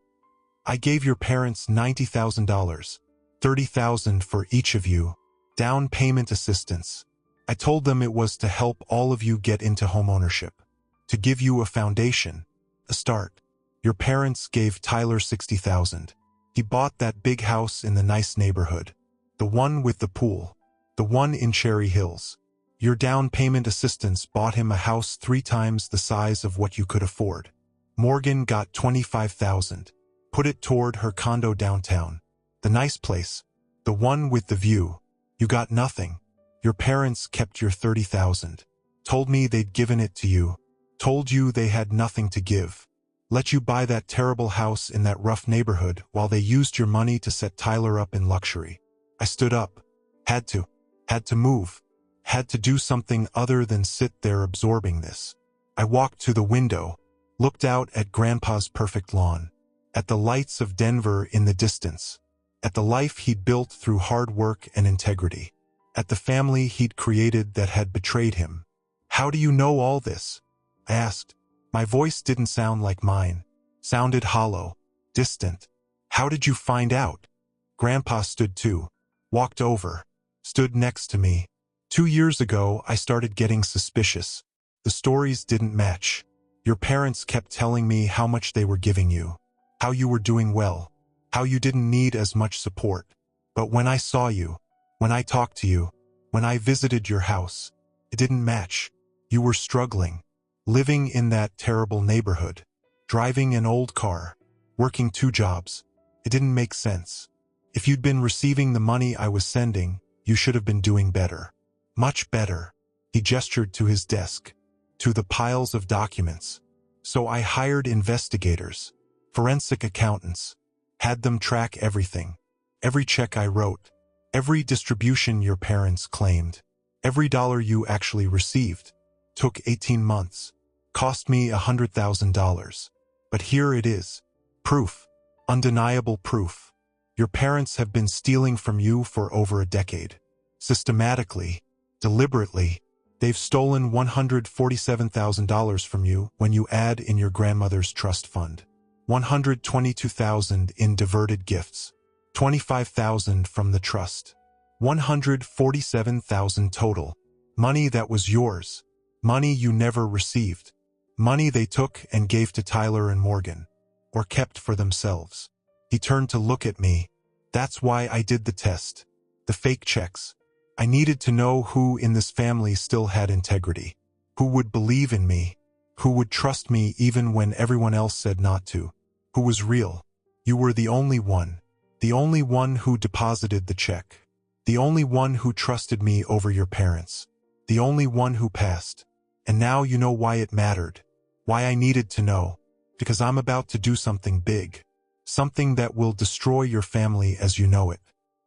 I gave your parents $90,000, $30,000 for each of you, down payment assistance. I told them it was to help all of you get into homeownership, to give you a foundation, a start. Your parents gave Tyler $60,000. He bought that big house in the nice neighborhood, the one with the pool, the one in Cherry Hills. Your down payment assistance bought him a house 3 times the size of what you could afford. Morgan got $25,000. Put it toward her condo downtown. The nice place. The one with the view. You got nothing. Your parents kept your $30,000. Told me they'd given it to you. Told you they had nothing to give. Let you buy that terrible house in that rough neighborhood while they used your money to set Tyler up in luxury. I stood up. Had to move. Had to do something other than sit there absorbing this. I walked to the window. Looked out at Grandpa's perfect lawn. At the lights of Denver in the distance. At the life he'd built through hard work and integrity. At the family he'd created that had betrayed him. How do you know all this? I asked. My voice didn't sound like mine. Sounded hollow. Distant. How did you find out? Grandpa stood too. Walked over. Stood next to me. 2 years ago I started getting suspicious. The stories didn't match. Your parents kept telling me how much they were giving you. How you were doing well. How you didn't need as much support. But when I saw you, when I talked to you, when I visited your house, it didn't match. You were struggling. Living in that terrible neighborhood. Driving an old car. Working 2 jobs. It didn't make sense. If you'd been receiving the money I was sending, you should have been doing better. Much better. He gestured to his desk. To the piles of documents. So I hired investigators. Forensic accountants. Had them track everything. Every check I wrote. Every distribution your parents claimed. Every dollar you actually received. Took 18 months. Cost me $100,000. But here it is. Proof. Undeniable proof. Your parents have been stealing from you for over a decade. Systematically. Deliberately. They've stolen $147,000 from you when you add in your grandmother's trust fund. $122,000 in diverted gifts. $25,000 from the trust. $147,000 total. Money that was yours. Money you never received. Money they took and gave to Tyler and Morgan. Or kept for themselves. He turned to look at me. That's why I did the test. The fake checks. I needed to know who in this family still had integrity. Who would believe in me. Who would trust me even when everyone else said not to. Who was real. You were the only one. The only one who deposited the check. The only one who trusted me over your parents. The only one who passed. And now you know why it mattered. Why I needed to know. Because I'm about to do something big. Something that will destroy your family as you know it.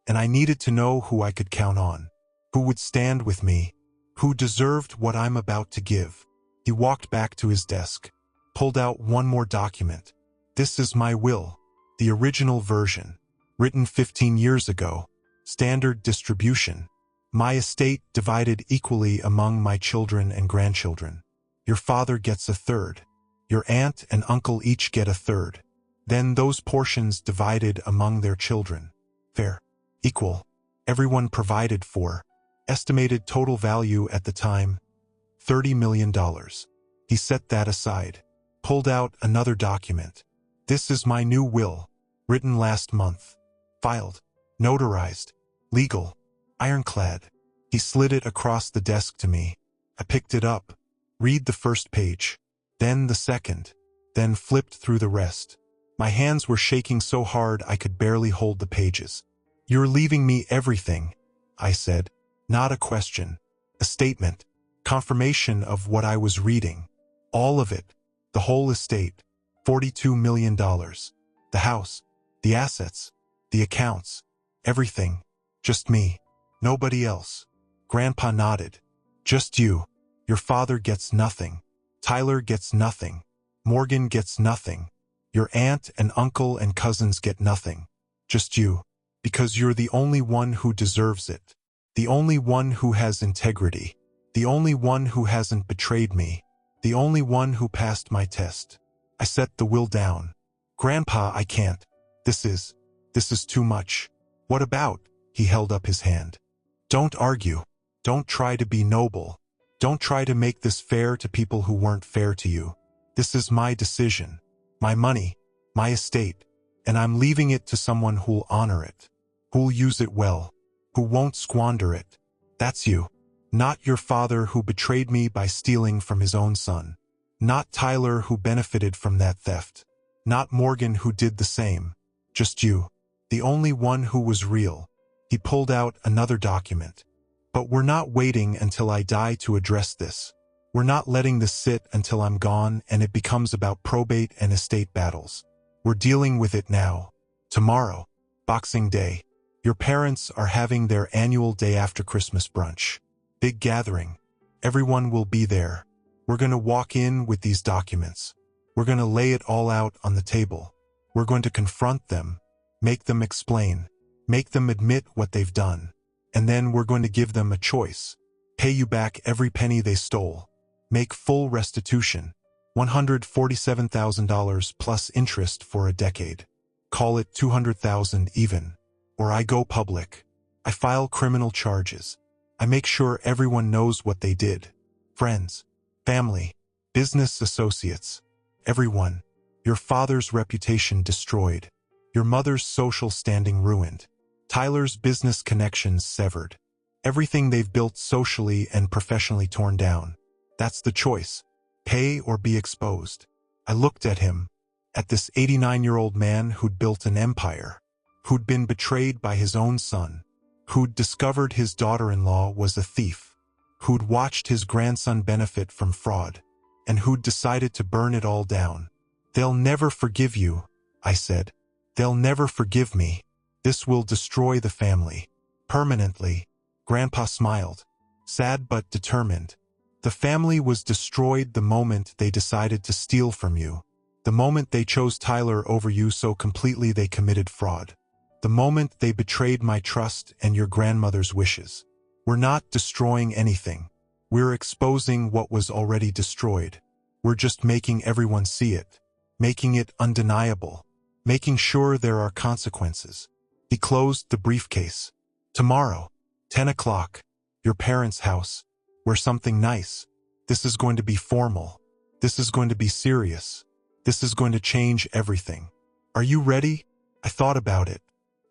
And I needed to know who I could count on. Who would stand with me. who deserved what I'm about to give. He walked back to his desk, pulled out one more document. This is my will, the original version, written 15 years ago, standard distribution. My estate divided equally among my children and grandchildren. Your father gets a third. Your aunt and uncle each get a third. Then those portions divided among their children. Fair. Equal. Everyone provided for. Estimated total value at the time, $30 million. He set that aside, pulled out another document. This is my new will, written last month. Filed. Notarized. Legal. Ironclad. He slid it across the desk to me. I picked it up. Read the first page. Then the second. Then flipped through the rest. My hands were shaking so hard I could barely hold the pages. You're leaving me everything, I said. Not a question. A statement. Confirmation of what I was reading. All of it. The whole estate. $42 million. The house. The assets. The accounts. Everything. Just me. Nobody else. Grandpa nodded. Just you. Your father gets nothing. Tyler gets nothing. Morgan gets nothing. Your aunt and uncle and cousins get nothing. Just you. Because you're the only one who deserves it. The only one who has integrity. The only one who hasn't betrayed me. The only one who passed my test. I set the will down. Grandpa, I can't. This is too much. What about? He held up his hand. Don't argue. Don't try to be noble. Don't try to make this fair to people who weren't fair to you. This is my decision. My money. My estate. And I'm leaving it to someone who'll honor it. Who'll use it well. Who won't squander it. That's you. Not your father who betrayed me by stealing from his own son. Not Tyler who benefited from that theft. Not Morgan who did the same. Just you. The only one who was real. He pulled out another document. But we're not waiting until I die to address this. We're not letting this sit until I'm gone and it becomes about probate and estate battles. We're dealing with it now. Tomorrow. Boxing Day. Your parents are having their annual day after Christmas brunch. Big gathering. Everyone will be there. We're going to walk in with these documents. We're going to lay it all out on the table. We're going to confront them, make them explain, make them admit what they've done. And then we're going to give them a choice. Pay you back every penny they stole. Make full restitution. $147,000 plus interest for a decade. Call it $200,000 even. Or I go public. I file criminal charges. I make sure everyone knows what they did. Friends, family, business associates, everyone. Your father's reputation destroyed. Your mother's social standing ruined. Tyler's business connections severed. Everything they've built socially and professionally torn down. That's the choice. Pay or be exposed. I looked at him, at this 89-year-old man who'd built an empire, who'd been betrayed by his own son, who'd discovered his daughter-in-law was a thief, who'd watched his grandson benefit from fraud, and who'd decided to burn it all down. They'll never forgive you, I said. They'll never forgive me. This will destroy the family. Permanently. Grandpa smiled, sad but determined. The family was destroyed the moment they decided to steal from you. The moment they chose Tyler over you so completely they committed fraud. The moment they betrayed my trust and your grandmother's wishes. We're not destroying anything. We're exposing what was already destroyed. We're just making everyone see it. Making it undeniable. Making sure there are consequences. He closed the briefcase. Tomorrow, 10 o'clock, your parents' house. Wear something nice. This is going to be formal. This is going to be serious. This is going to change everything. Are you ready? I thought about it.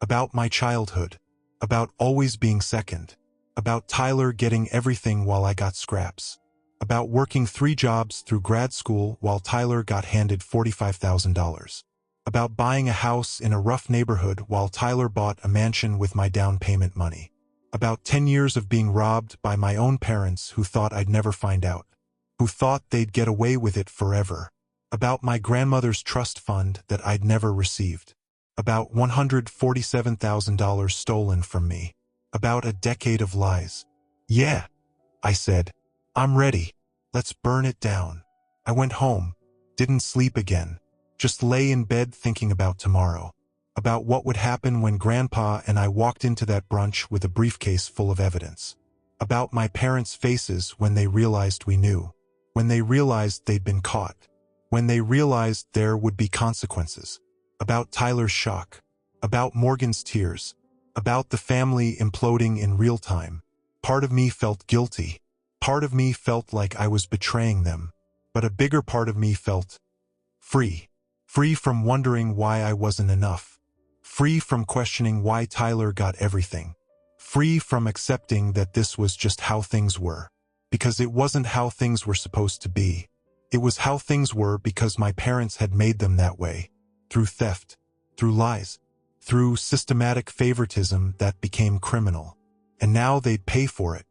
About my childhood. About always being second. About Tyler getting everything while I got scraps. About working 3 jobs through grad school while Tyler got handed $45,000. About buying a house in a rough neighborhood while Tyler bought a mansion with my down payment money. About 10 years of being robbed by my own parents who thought I'd never find out. Who thought they'd get away with it forever. About my grandmother's trust fund that I'd never received. About $147,000 stolen from me. About a decade of lies. Yeah, I said. I'm ready. Let's burn it down. I went home. Didn't sleep again. Just lay in bed thinking about tomorrow. About what would happen when Grandpa and I walked into that brunch with a briefcase full of evidence. About my parents' faces when they realized we knew. When they realized they'd been caught. When they realized there would be consequences. About Tyler's shock. About Morgan's tears. About the family imploding in real time. Part of me felt guilty. Part of me felt like I was betraying them. But a bigger part of me felt free. Free from wondering why I wasn't enough. Free from questioning why Tyler got everything. Free from accepting that this was just how things were. Because it wasn't how things were supposed to be. It was how things were because my parents had made them that way. Through theft. Through lies. Through systematic favoritism that became criminal. And now they'd pay for it.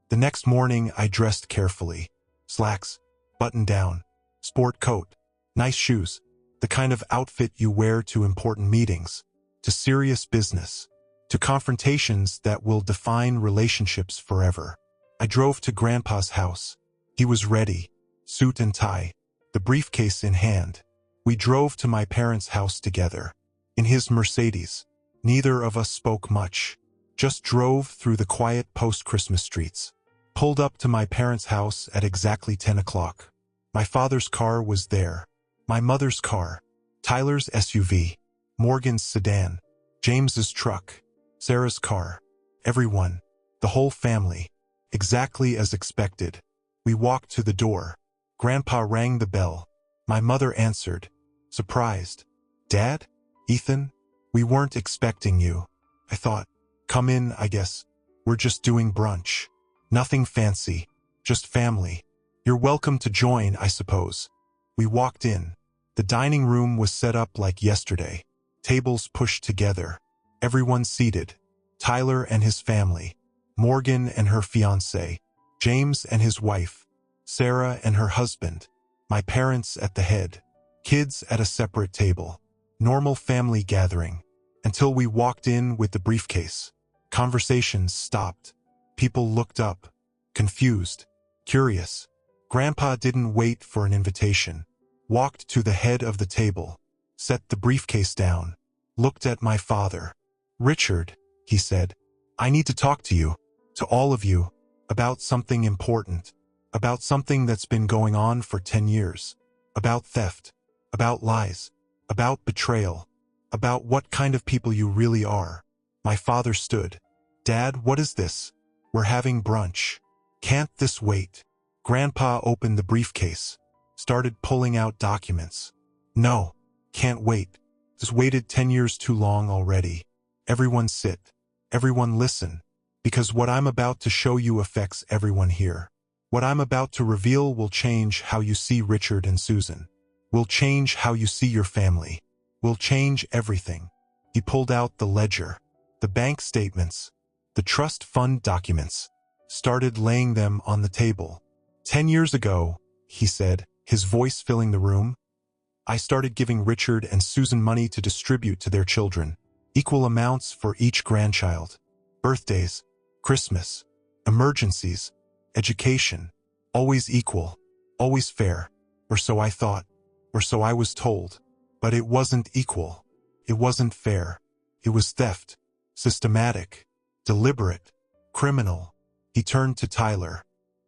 The next morning I dressed carefully. Slacks. Button down. Sport coat. Nice shoes. The kind of outfit you wear to important meetings. To serious business. To confrontations that will define relationships forever. I drove to Grandpa's house. He was ready. Suit and tie. The briefcase in hand. We drove to my parents' house together. In his Mercedes. Neither of us spoke much. Just drove through the quiet post-Christmas streets. Pulled up to my parents' house at exactly 10 o'clock. My father's car was there. My mother's car. Tyler's SUV. Morgan's sedan. James's truck. Sarah's car. Everyone. The whole family. Exactly as expected. We walked to the door. Grandpa rang the bell. My mother answered. Surprised. Dad? Ethan? We weren't expecting you. I thought. Come in, I guess. We're just doing brunch. Nothing fancy. Just family. You're welcome to join, I suppose. We walked in. The dining room was set up like yesterday. Tables pushed together. Everyone seated. Tyler and his family. Morgan and her fiancé. James and his wife. Sarah and her husband. My parents at the head. Kids at a separate table. Normal family gathering. Until we walked in with the briefcase. Conversations stopped. People looked up. Confused. Curious. Grandpa didn't wait for an invitation. Walked to the head of the table. Set the briefcase down. Looked at my father. Richard, he said. I need to talk to you. To all of you. About something important. About something that's been going on for 10 years. About theft. About lies. About betrayal. About what kind of people you really are. My father stood. Dad, what is this? We're having brunch. Can't this wait? Grandpa opened the briefcase. Started pulling out documents. No. Can't wait. This waited 10 years too long already. Everyone sit. Everyone listen. Because what I'm about to show you affects everyone here. What I'm about to reveal will change how you see Richard and Susan. Will change how you see your family. Will change everything. He pulled out the ledger. The bank statements. The trust fund documents. Started laying them on the table. 10 years ago, he said, his voice filling the room, I started giving Richard and Susan money to distribute to their children. Equal amounts for each grandchild. Birthdays. Christmas. Emergencies. Education. Always equal. Always fair. Or so I thought. Or so I was told. But it wasn't equal. It wasn't fair. It was theft. Systematic. Deliberate. Criminal. He turned to Tyler.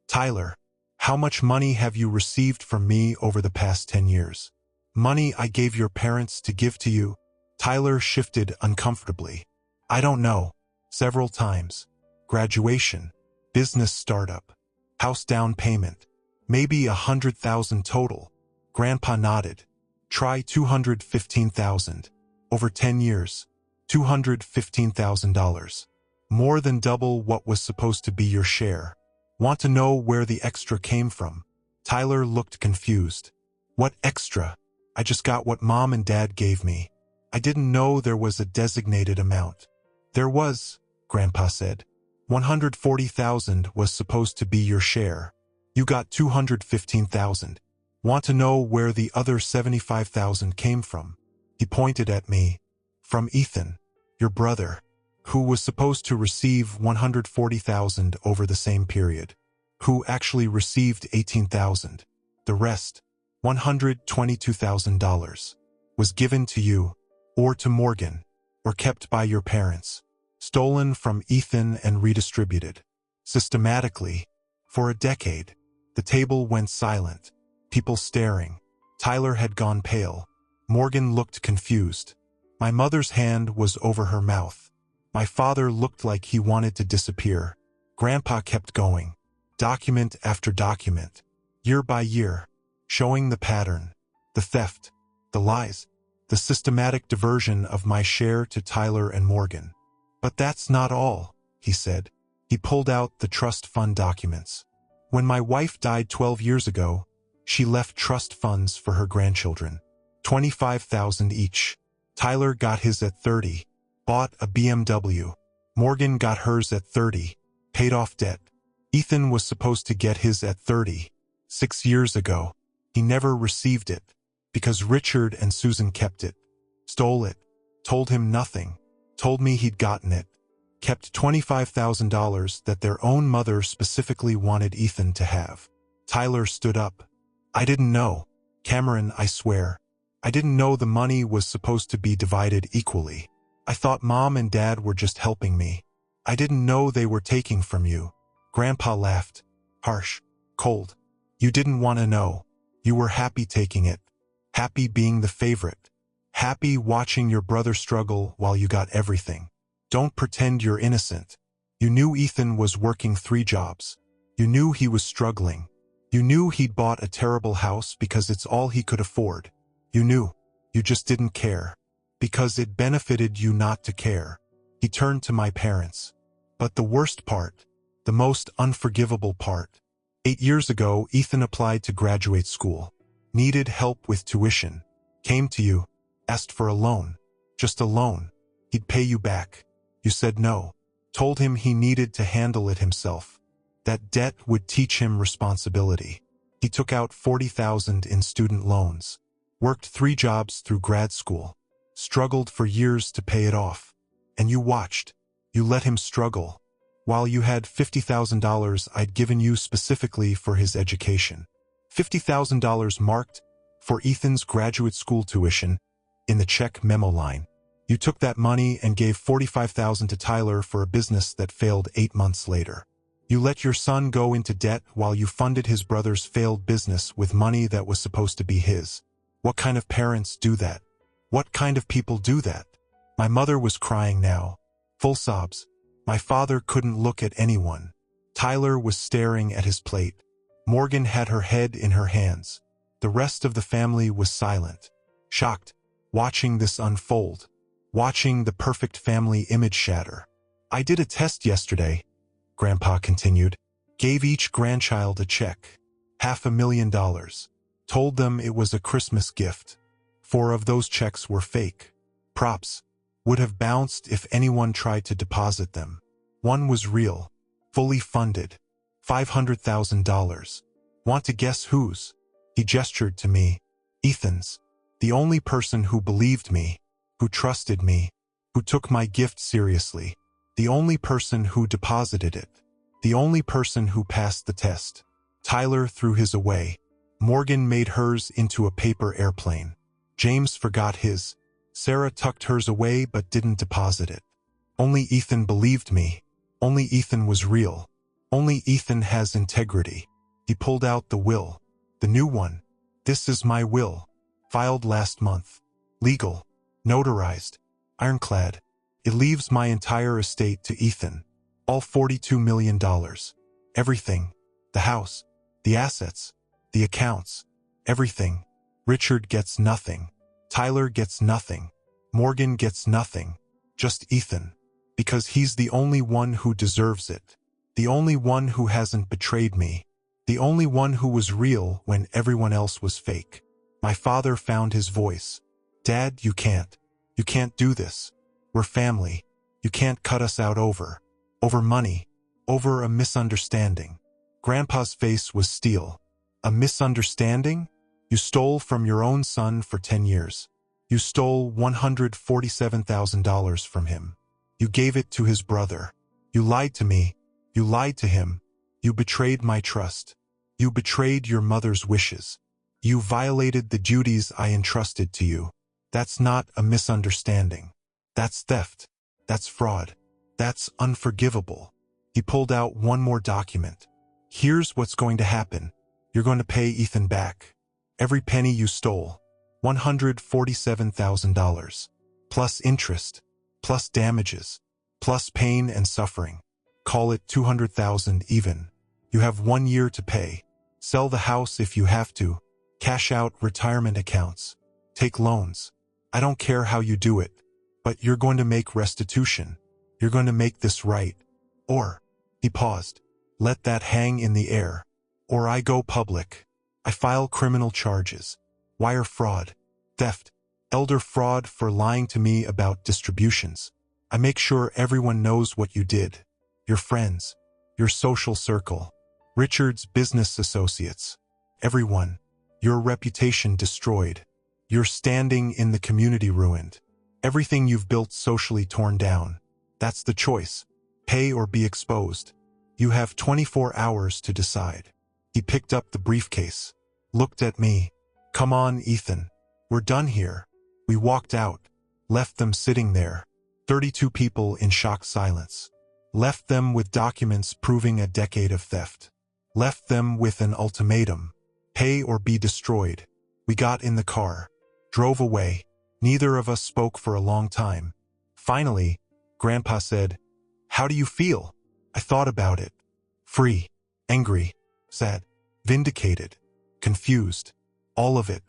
Tyler, how much money have you received from me over the past 10 years? Money I gave your parents to give to you? Tyler shifted uncomfortably. I don't know. Several times. Graduation. Business startup. House down payment. Maybe 100,000 total. Grandpa nodded. Try 215,000. Over 10 years. $215,000. More than double what was supposed to be your share. Want to know where the extra came from? Tyler looked confused. What extra? I just got what Mom and Dad gave me. I didn't know there was a designated amount. There was, Grandpa said. 140,000 was supposed to be your share. You got 215,000. Want to know where the other 75,000 came from? He pointed at me. From Ethan, your brother, who was supposed to receive 140,000 over the same period. who actually received $18,000. The rest, $122,000, was given to you, or to Morgan, or kept by your parents, stolen from Ethan and redistributed. Systematically, for a decade. The table went silent, people staring. Tyler had gone pale. Morgan looked confused. My mother's hand was over her mouth. My father looked like he wanted to disappear. Grandpa kept going, document after document, year by year, showing the pattern, the theft, the lies, the systematic diversion of my share to Tyler and Morgan. But that's not all, he said. He pulled out the trust fund documents. When my wife died 12 years ago, she left trust funds for her grandchildren, $25,000 each. Tyler got his at 30, bought a BMW. Morgan got hers at 30, paid off debt. Ethan was supposed to get his at 30, 6 years ago. He never received it, because Richard and Susan kept it, stole it, told him nothing, told me he'd gotten it, kept $25,000 that their own mother specifically wanted Ethan to have. Tyler stood up. I didn't know. Cameron, I swear. I didn't know the money was supposed to be divided equally. I thought Mom and Dad were just helping me. I didn't know they were taking from you. Grandpa laughed. Harsh. Cold. You didn't want to know. You were happy taking it. Happy being the favorite. Happy watching your brother struggle while you got everything. Don't pretend you're innocent. You knew Ethan was working 3 jobs. You knew he was struggling. You knew he'd bought a terrible house because it's all he could afford. You knew. You just didn't care. Because it benefited you not to care. He turned to my parents. But the worst part, the most unforgivable part. 8 years ago, Ethan applied to graduate school. Needed help with tuition. Came to you. Asked for a loan. Just a loan. He'd pay you back. You said no. Told him he needed to handle it himself. That debt would teach him responsibility. He took out $40,000 in student loans. Worked 3 jobs through grad school. Struggled for years to pay it off. And you watched. You let him struggle. While you had $50,000 I'd given you specifically for his education. $50,000 marked for Ethan's graduate school tuition in the check memo line. You took that money and gave $45,000 to Tyler for a business that failed 8 months later. You let your son go into debt while you funded his brother's failed business with money that was supposed to be his. What kind of parents do that? What kind of people do that? My mother was crying now. Full sobs. My father couldn't look at anyone. Tyler was staring at his plate. Morgan had her head in her hands. The rest of the family was silent, shocked, watching this unfold. Watching the perfect family image shatter. I did a test yesterday, Grandpa continued. Gave each grandchild a check. $500,000. Told them it was a Christmas gift. 4 of those checks were fake. Props. Would have bounced if anyone tried to deposit them. 1 was real. Fully funded. $500,000. Want to guess whose? He gestured to me. Ethan's. The only person who believed me. Who trusted me, who took my gift seriously, the only person who deposited it, the only person who passed the test. Tyler threw his away. Morgan made hers into a paper airplane. James forgot his. Sarah tucked hers away but didn't deposit it. Only Ethan believed me. Only Ethan was real. Only Ethan has integrity. He pulled out the will. The new one. This is my will. Filed last month. Legal. Notarized. Ironclad. It leaves my entire estate to Ethan. All $42 million. Everything. The house. The assets. The accounts. Everything. Richard gets nothing. Tyler gets nothing. Morgan gets nothing. Just Ethan. Because he's the only one who deserves it. The only one who hasn't betrayed me. The only one who was real when everyone else was fake. My father found his voice. Dad, you can't. You can't do this. We're family. You can't cut us out over money. Over a misunderstanding. Grandpa's face was steel. A misunderstanding? You stole from your own son for 10 years. You stole $147,000 from him. You gave it to his brother. You lied to me. You lied to him. You betrayed my trust. You betrayed your mother's wishes. You violated the duties I entrusted to you. That's not a misunderstanding. That's theft. That's fraud. That's unforgivable. He pulled out one more document. Here's what's going to happen. You're going to pay Ethan back. Every penny you stole. $147,000. Plus interest. Plus damages. Plus pain and suffering. Call it $200,000 even. You have 1 year to pay. Sell the house if you have to. Cash out retirement accounts. Take loans. I don't care how you do it, but you're going to make restitution. You're going to make this right. Or, he paused, let that hang in the air. Or I go public. I file criminal charges. Wire fraud. Theft. Elder fraud for lying to me about distributions. I make sure everyone knows what you did. Your friends. Your social circle. Richard's business associates. Everyone. Your reputation destroyed. Your standing in the community ruined. Everything you've built socially torn down. That's the choice. Pay or be exposed. You have 24 hours to decide. He picked up the briefcase. Looked at me. Come on, Ethan. We're done here. We walked out. Left them sitting there. 32 people in shocked silence. Left them with documents proving a decade of theft. Left them with an ultimatum. Pay or be destroyed. We got in the car. Drove away. Neither of us spoke for a long time. Finally, Grandpa said, "How do you feel?" I thought about it. Free. Angry. Sad. Vindicated. Confused. All of it.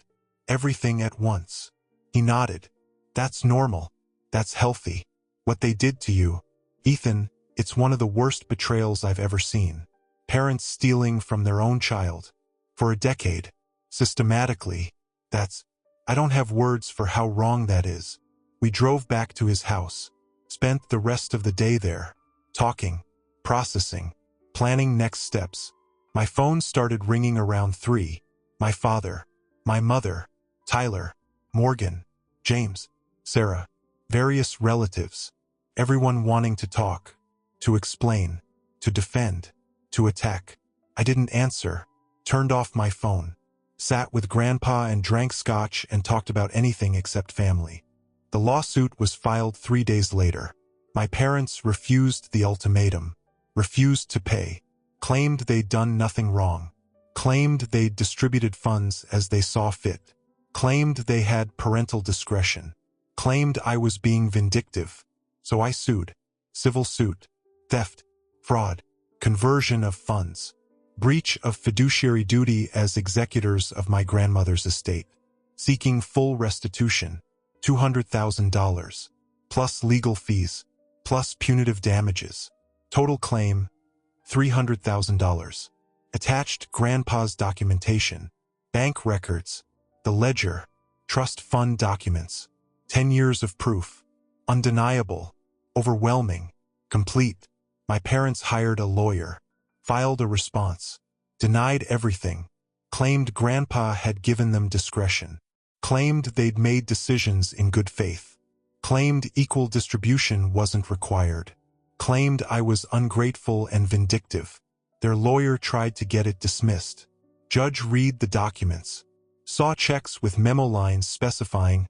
Everything at once. He nodded. That's normal. That's healthy. What they did to you, Ethan, it's one of the worst betrayals I've ever seen. Parents stealing from their own child. For a decade. Systematically. I don't have words for how wrong that is. We drove back to his house. Spent the rest of the day there. Talking. Processing. Planning next steps. My phone started ringing around 3. My father. My mother. Tyler. Morgan. James. Sarah. Various relatives. Everyone wanting to talk. To explain. To defend. To attack. I didn't answer. Turned off my phone. Sat with Grandpa and drank scotch and talked about anything except family. The lawsuit was filed 3 days later. My parents refused the ultimatum. Refused to pay. Claimed they'd done nothing wrong. Claimed they'd distributed funds as they saw fit. Claimed they had parental discretion. Claimed I was being vindictive. So I sued. Civil suit. Theft. Fraud. Conversion of funds. Breach of fiduciary duty as executors of my grandmother's estate. Seeking full restitution. $200,000. Plus legal fees. Plus punitive damages. Total claim, $300,000. Attached Grandpa's documentation. Bank records. The ledger. Trust fund documents. 10 years of proof. Undeniable. Overwhelming. Complete. My parents hired a lawyer. Filed a response. Denied everything. Claimed Grandpa had given them discretion. Claimed they'd made decisions in good faith. Claimed equal distribution wasn't required. Claimed I was ungrateful and vindictive. Their lawyer tried to get it dismissed. Judge read the documents. Saw checks with memo lines specifying,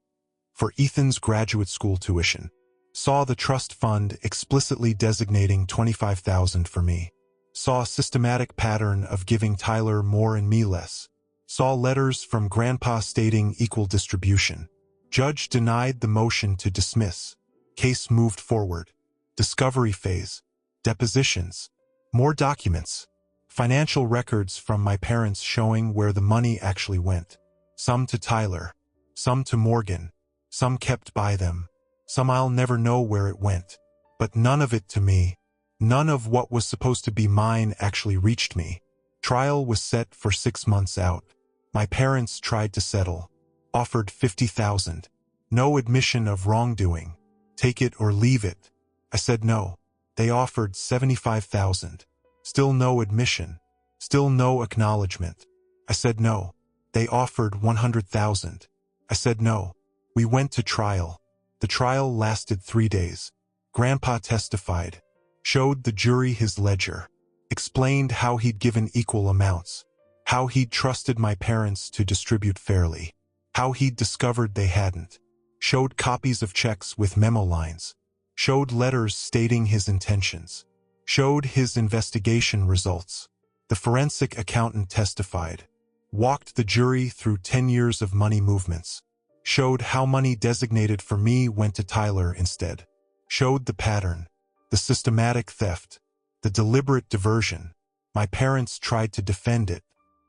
for Ethan's graduate school tuition. Saw the trust fund explicitly designating $25,000 for me. Saw a systematic pattern of giving Tyler more and me less. Saw letters from Grandpa stating equal distribution. Judge denied the motion to dismiss. Case moved forward. Discovery phase. Depositions. More documents. Financial records from my parents showing where the money actually went. Some to Tyler. Some to Morgan. Some kept by them. Some I'll never know where it went. But none of it to me. None of what was supposed to be mine actually reached me. Trial was set for 6 months out. My parents tried to settle. Offered $50,000. No admission of wrongdoing. Take it or leave it. I said no. They offered $75,000. Still no admission. Still no acknowledgement. I said no. They offered $100,000. I said no. We went to trial. The trial lasted 3 days. Grandpa testified. Showed the jury his ledger. explained how he'd given equal amounts, how he'd trusted my parents to distribute fairly, how he'd discovered they hadn't, showed copies of checks with memo lines, showed letters stating his intentions, showed his investigation results. The forensic accountant testified, walked the jury through 10 years of money movements, showed how money designated for me went to Tyler instead, showed the pattern, the systematic theft, the deliberate diversion. My parents tried to defend it,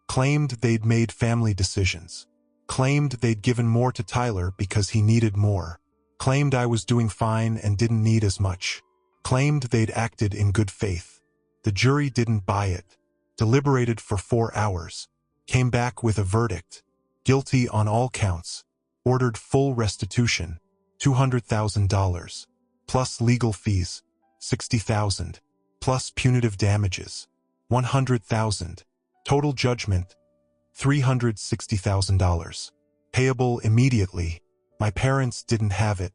claimed they'd made family decisions, claimed they'd given more to Tyler because he needed more, claimed I was doing fine and didn't need as much, claimed they'd acted in good faith. The jury didn't buy it, deliberated for 4 hours, came back with a verdict, guilty on all counts, ordered full restitution, $200,000, plus legal fees, $60,000, plus punitive damages, $100,000, total judgment, $360,000, payable immediately. My parents didn't have it,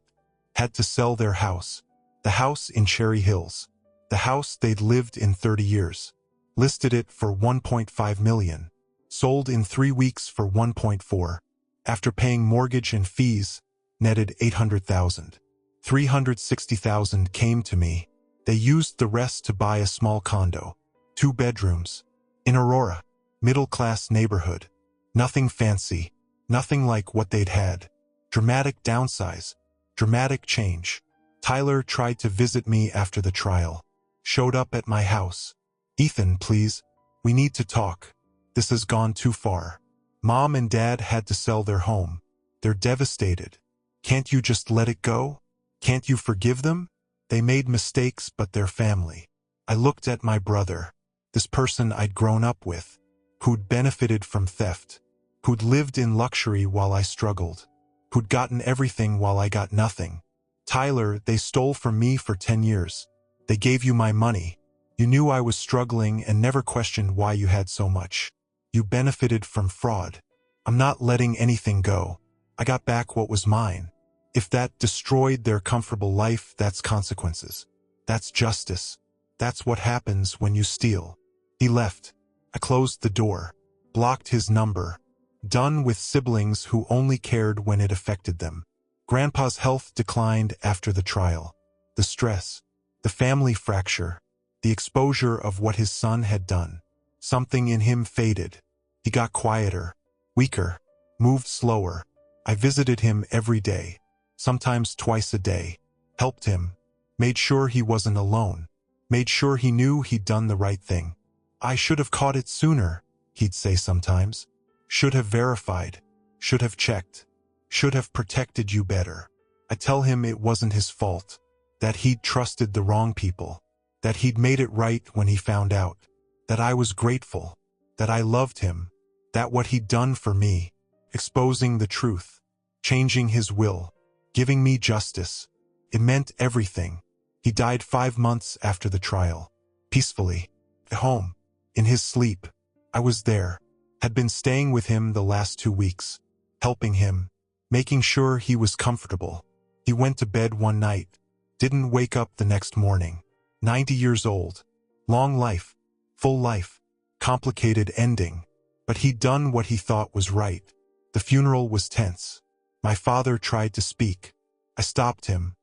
had to sell their house, the house in Cherry Hills, the house they'd lived in 30 years, listed it for $1.5 million, sold in 3 weeks for $1.4, after paying mortgage and fees, netted $800,000. $360,000 came to me. They used the rest to buy a small condo, 2 bedrooms, in Aurora, middle-class neighborhood. Nothing fancy, nothing like what they'd had. Dramatic downsize, dramatic change. Tyler tried to visit me after the trial, showed up at my house. "Ethan, please, we need to talk. This has gone too far. Mom and Dad had to sell their home. They're devastated. Can't you just let it go? Can't you forgive them? They made mistakes, but they're family." I looked at my brother, this person I'd grown up with, who'd benefited from theft, who'd lived in luxury while I struggled, who'd gotten everything while I got nothing. "Tyler, they stole from me for 10 years. They gave you my money. You knew I was struggling and never questioned why you had so much. You benefited from fraud. I'm not letting anything go. I got back what was mine. If that destroyed their comfortable life, that's consequences. That's justice. That's what happens when you steal." He left. I closed the door, blocked his number. Done with siblings who only cared when it affected them. Grandpa's health declined after the trial. The stress, the family fracture, the exposure of what his son had done. Something in him faded. He got quieter, weaker, moved slower. I visited him every day, sometimes twice a day, helped him, made sure he wasn't alone, made sure he knew he'd done the right thing. "I should have caught it sooner," he'd say sometimes. "Should have verified, should have checked, should have protected you better." I tell him it wasn't his fault, that he'd trusted the wrong people, that he'd made it right when he found out, that I was grateful, that I loved him, that what he'd done for me, exposing the truth, changing his will, giving me justice, it meant everything. He died 5 months after the trial, peacefully, at home, in his sleep. I was there, had been staying with him the last 2 weeks, helping him, making sure he was comfortable. He went to bed one night, didn't wake up the next morning. 90 years old, long life, full life, complicated ending, but he'd done what he thought was right. The funeral was tense. My father tried to speak. I stopped him.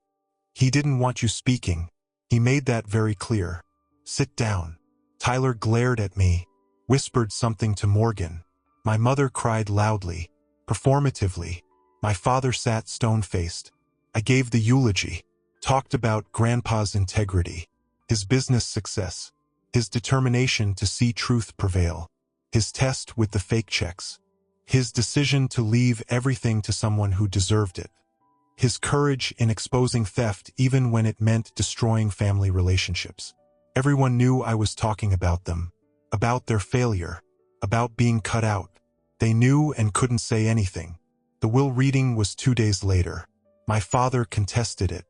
"He didn't want you speaking. He made that very clear. Sit down." Tyler glared at me, whispered something to Morgan. My mother cried loudly, performatively. My father sat stone-faced. I gave the eulogy, talked about Grandpa's integrity, his business success, his determination to see truth prevail, his test with the fake checks, his decision to leave everything to someone who deserved it, his courage in exposing theft even when it meant destroying family relationships. Everyone knew I was talking about them, about their failure, about being cut out. They knew and couldn't say anything. The will reading was 2 days later. My father contested it,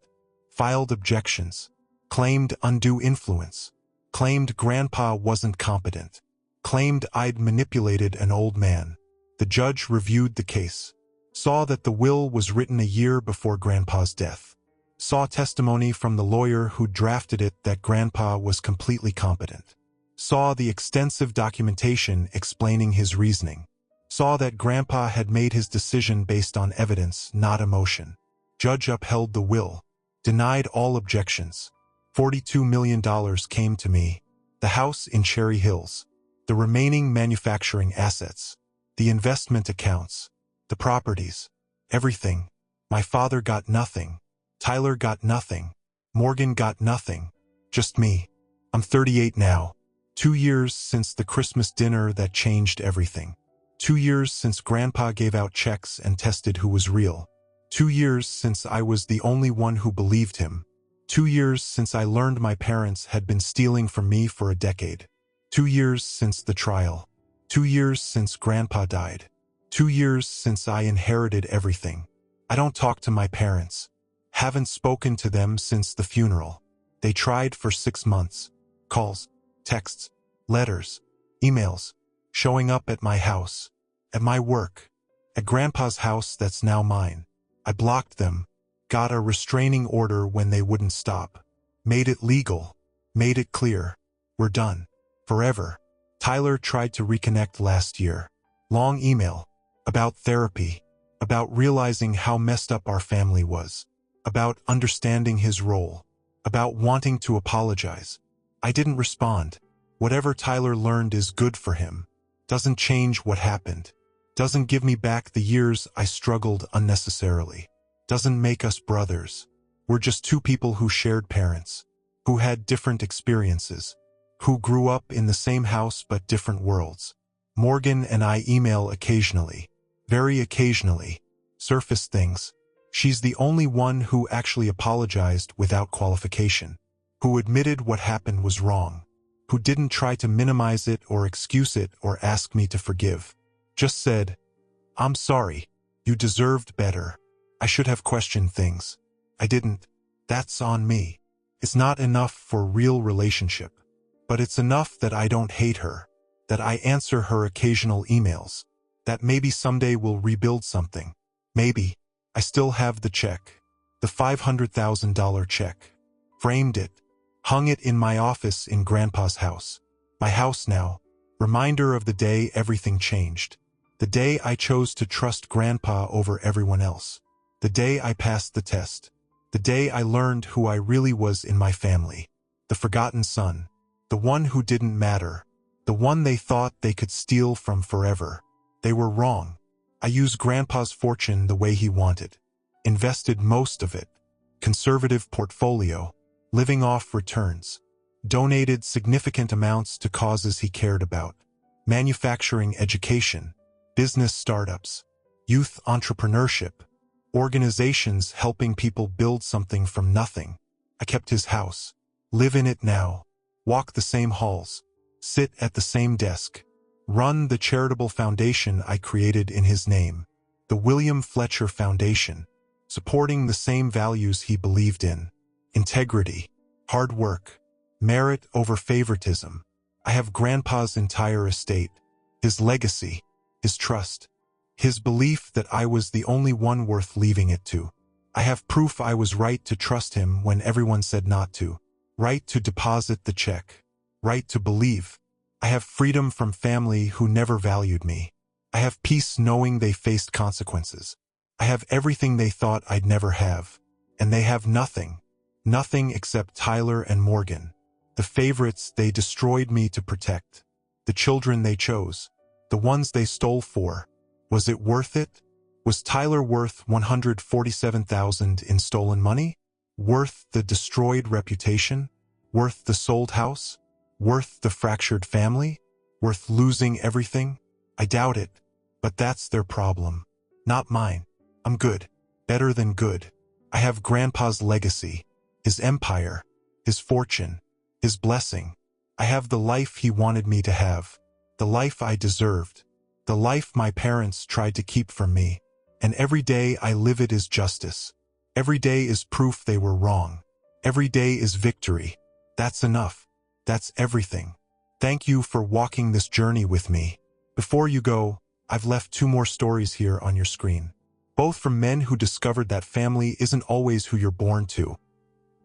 filed objections, claimed undue influence, claimed Grandpa wasn't competent, claimed I'd manipulated an old man. The judge reviewed the case, saw that the will was written a year before Grandpa's death, saw testimony from the lawyer who drafted it that Grandpa was completely competent, saw the extensive documentation explaining his reasoning, saw that Grandpa had made his decision based on evidence, not emotion. Judge upheld the will, denied all objections. $42 million came to me, the house in Cherry Hills, the remaining manufacturing assets, the investment accounts, the properties, everything. My father got nothing. Tyler got nothing. Morgan got nothing. Just me. I'm 38 now. 2 years since the Christmas dinner that changed everything. 2 years since Grandpa gave out checks and tested who was real. 2 years since I was the only one who believed him. 2 years since I learned my parents had been stealing from me for a decade. 2 years since the trial. 2 years since Grandpa died. 2 years since I inherited everything. I don't talk to my parents. Haven't spoken to them since the funeral. They tried for 6 months. Calls, texts, letters, emails, showing up at my house, at my work, at Grandpa's house that's now mine. I blocked them, got a restraining order when they wouldn't stop. Made it legal, made it clear. We're done. Forever. Tyler tried to reconnect last year. Long email. About therapy. About realizing how messed up our family was. About understanding his role. About wanting to apologize. I didn't respond. Whatever Tyler learned is good for him. Doesn't change what happened. Doesn't give me back the years I struggled unnecessarily. Doesn't make us brothers. We're just two people who shared parents, who had different experiences, who grew up in the same house but different worlds. Morgan and I email occasionally, very occasionally, surface things. She's the only one who actually apologized without qualification, who admitted what happened was wrong, who didn't try to minimize it or excuse it or ask me to forgive. Just said, "I'm sorry. You deserved better. I should have questioned things. I didn't. That's on me." It's not enough for real relationship, but it's enough that I don't hate her, that I answer her occasional emails, that maybe someday we'll rebuild something. Maybe. I still have the check, the $500,000 check. Framed it, hung it in my office in Grandpa's house. My house now. Reminder of the day everything changed. The day I chose to trust Grandpa over everyone else. The day I passed the test. The day I learned who I really was in my family. The forgotten son. The one who didn't matter. The one they thought they could steal from forever. They were wrong. I used Grandpa's fortune the way he wanted. Invested most of it. Conservative portfolio. Living off returns. Donated significant amounts to causes he cared about. Manufacturing education. Business startups. Youth entrepreneurship. Organizations helping people build something from nothing. I kept his house. Live in it now. Walk the same halls. Sit at the same desk. Run the charitable foundation I created in his name. The William Fletcher Foundation. Supporting the same values he believed in. Integrity. Hard work. Merit over favoritism. I have Grandpa's entire estate. His legacy. His trust. His belief that I was the only one worth leaving it to. I have proof I was right to trust him when everyone said not to. Right to deposit the check. Right to believe. I have freedom from family who never valued me. I have peace knowing they faced consequences. I have everything they thought I'd never have. And they have nothing. Nothing except Tyler and Morgan. The favorites they destroyed me to protect. The children they chose. The ones they stole for. Was it worth it? Was Tyler worth $147,000 in stolen money? Worth the destroyed reputation? Worth the sold house? Worth the fractured family? Worth losing everything? I doubt it. But that's their problem. Not mine. I'm good. Better than good. I have Grandpa's legacy. His empire. His fortune. His blessing. I have the life he wanted me to have. The life I deserved. The life my parents tried to keep from me. And every day I live it is justice. Every day is proof they were wrong. Every day is victory. That's enough. That's everything. Thank you for walking this journey with me. Before you go, I've left 2 more stories here on your screen. Both from men who discovered that family isn't always who you're born to.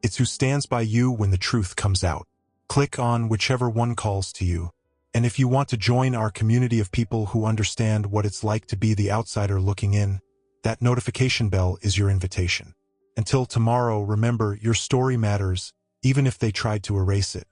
It's who stands by you when the truth comes out. Click on whichever one calls to you. And if you want to join our community of people who understand what it's like to be the outsider looking in, that notification bell is your invitation. Until tomorrow, remember, your story matters, even if they tried to erase it.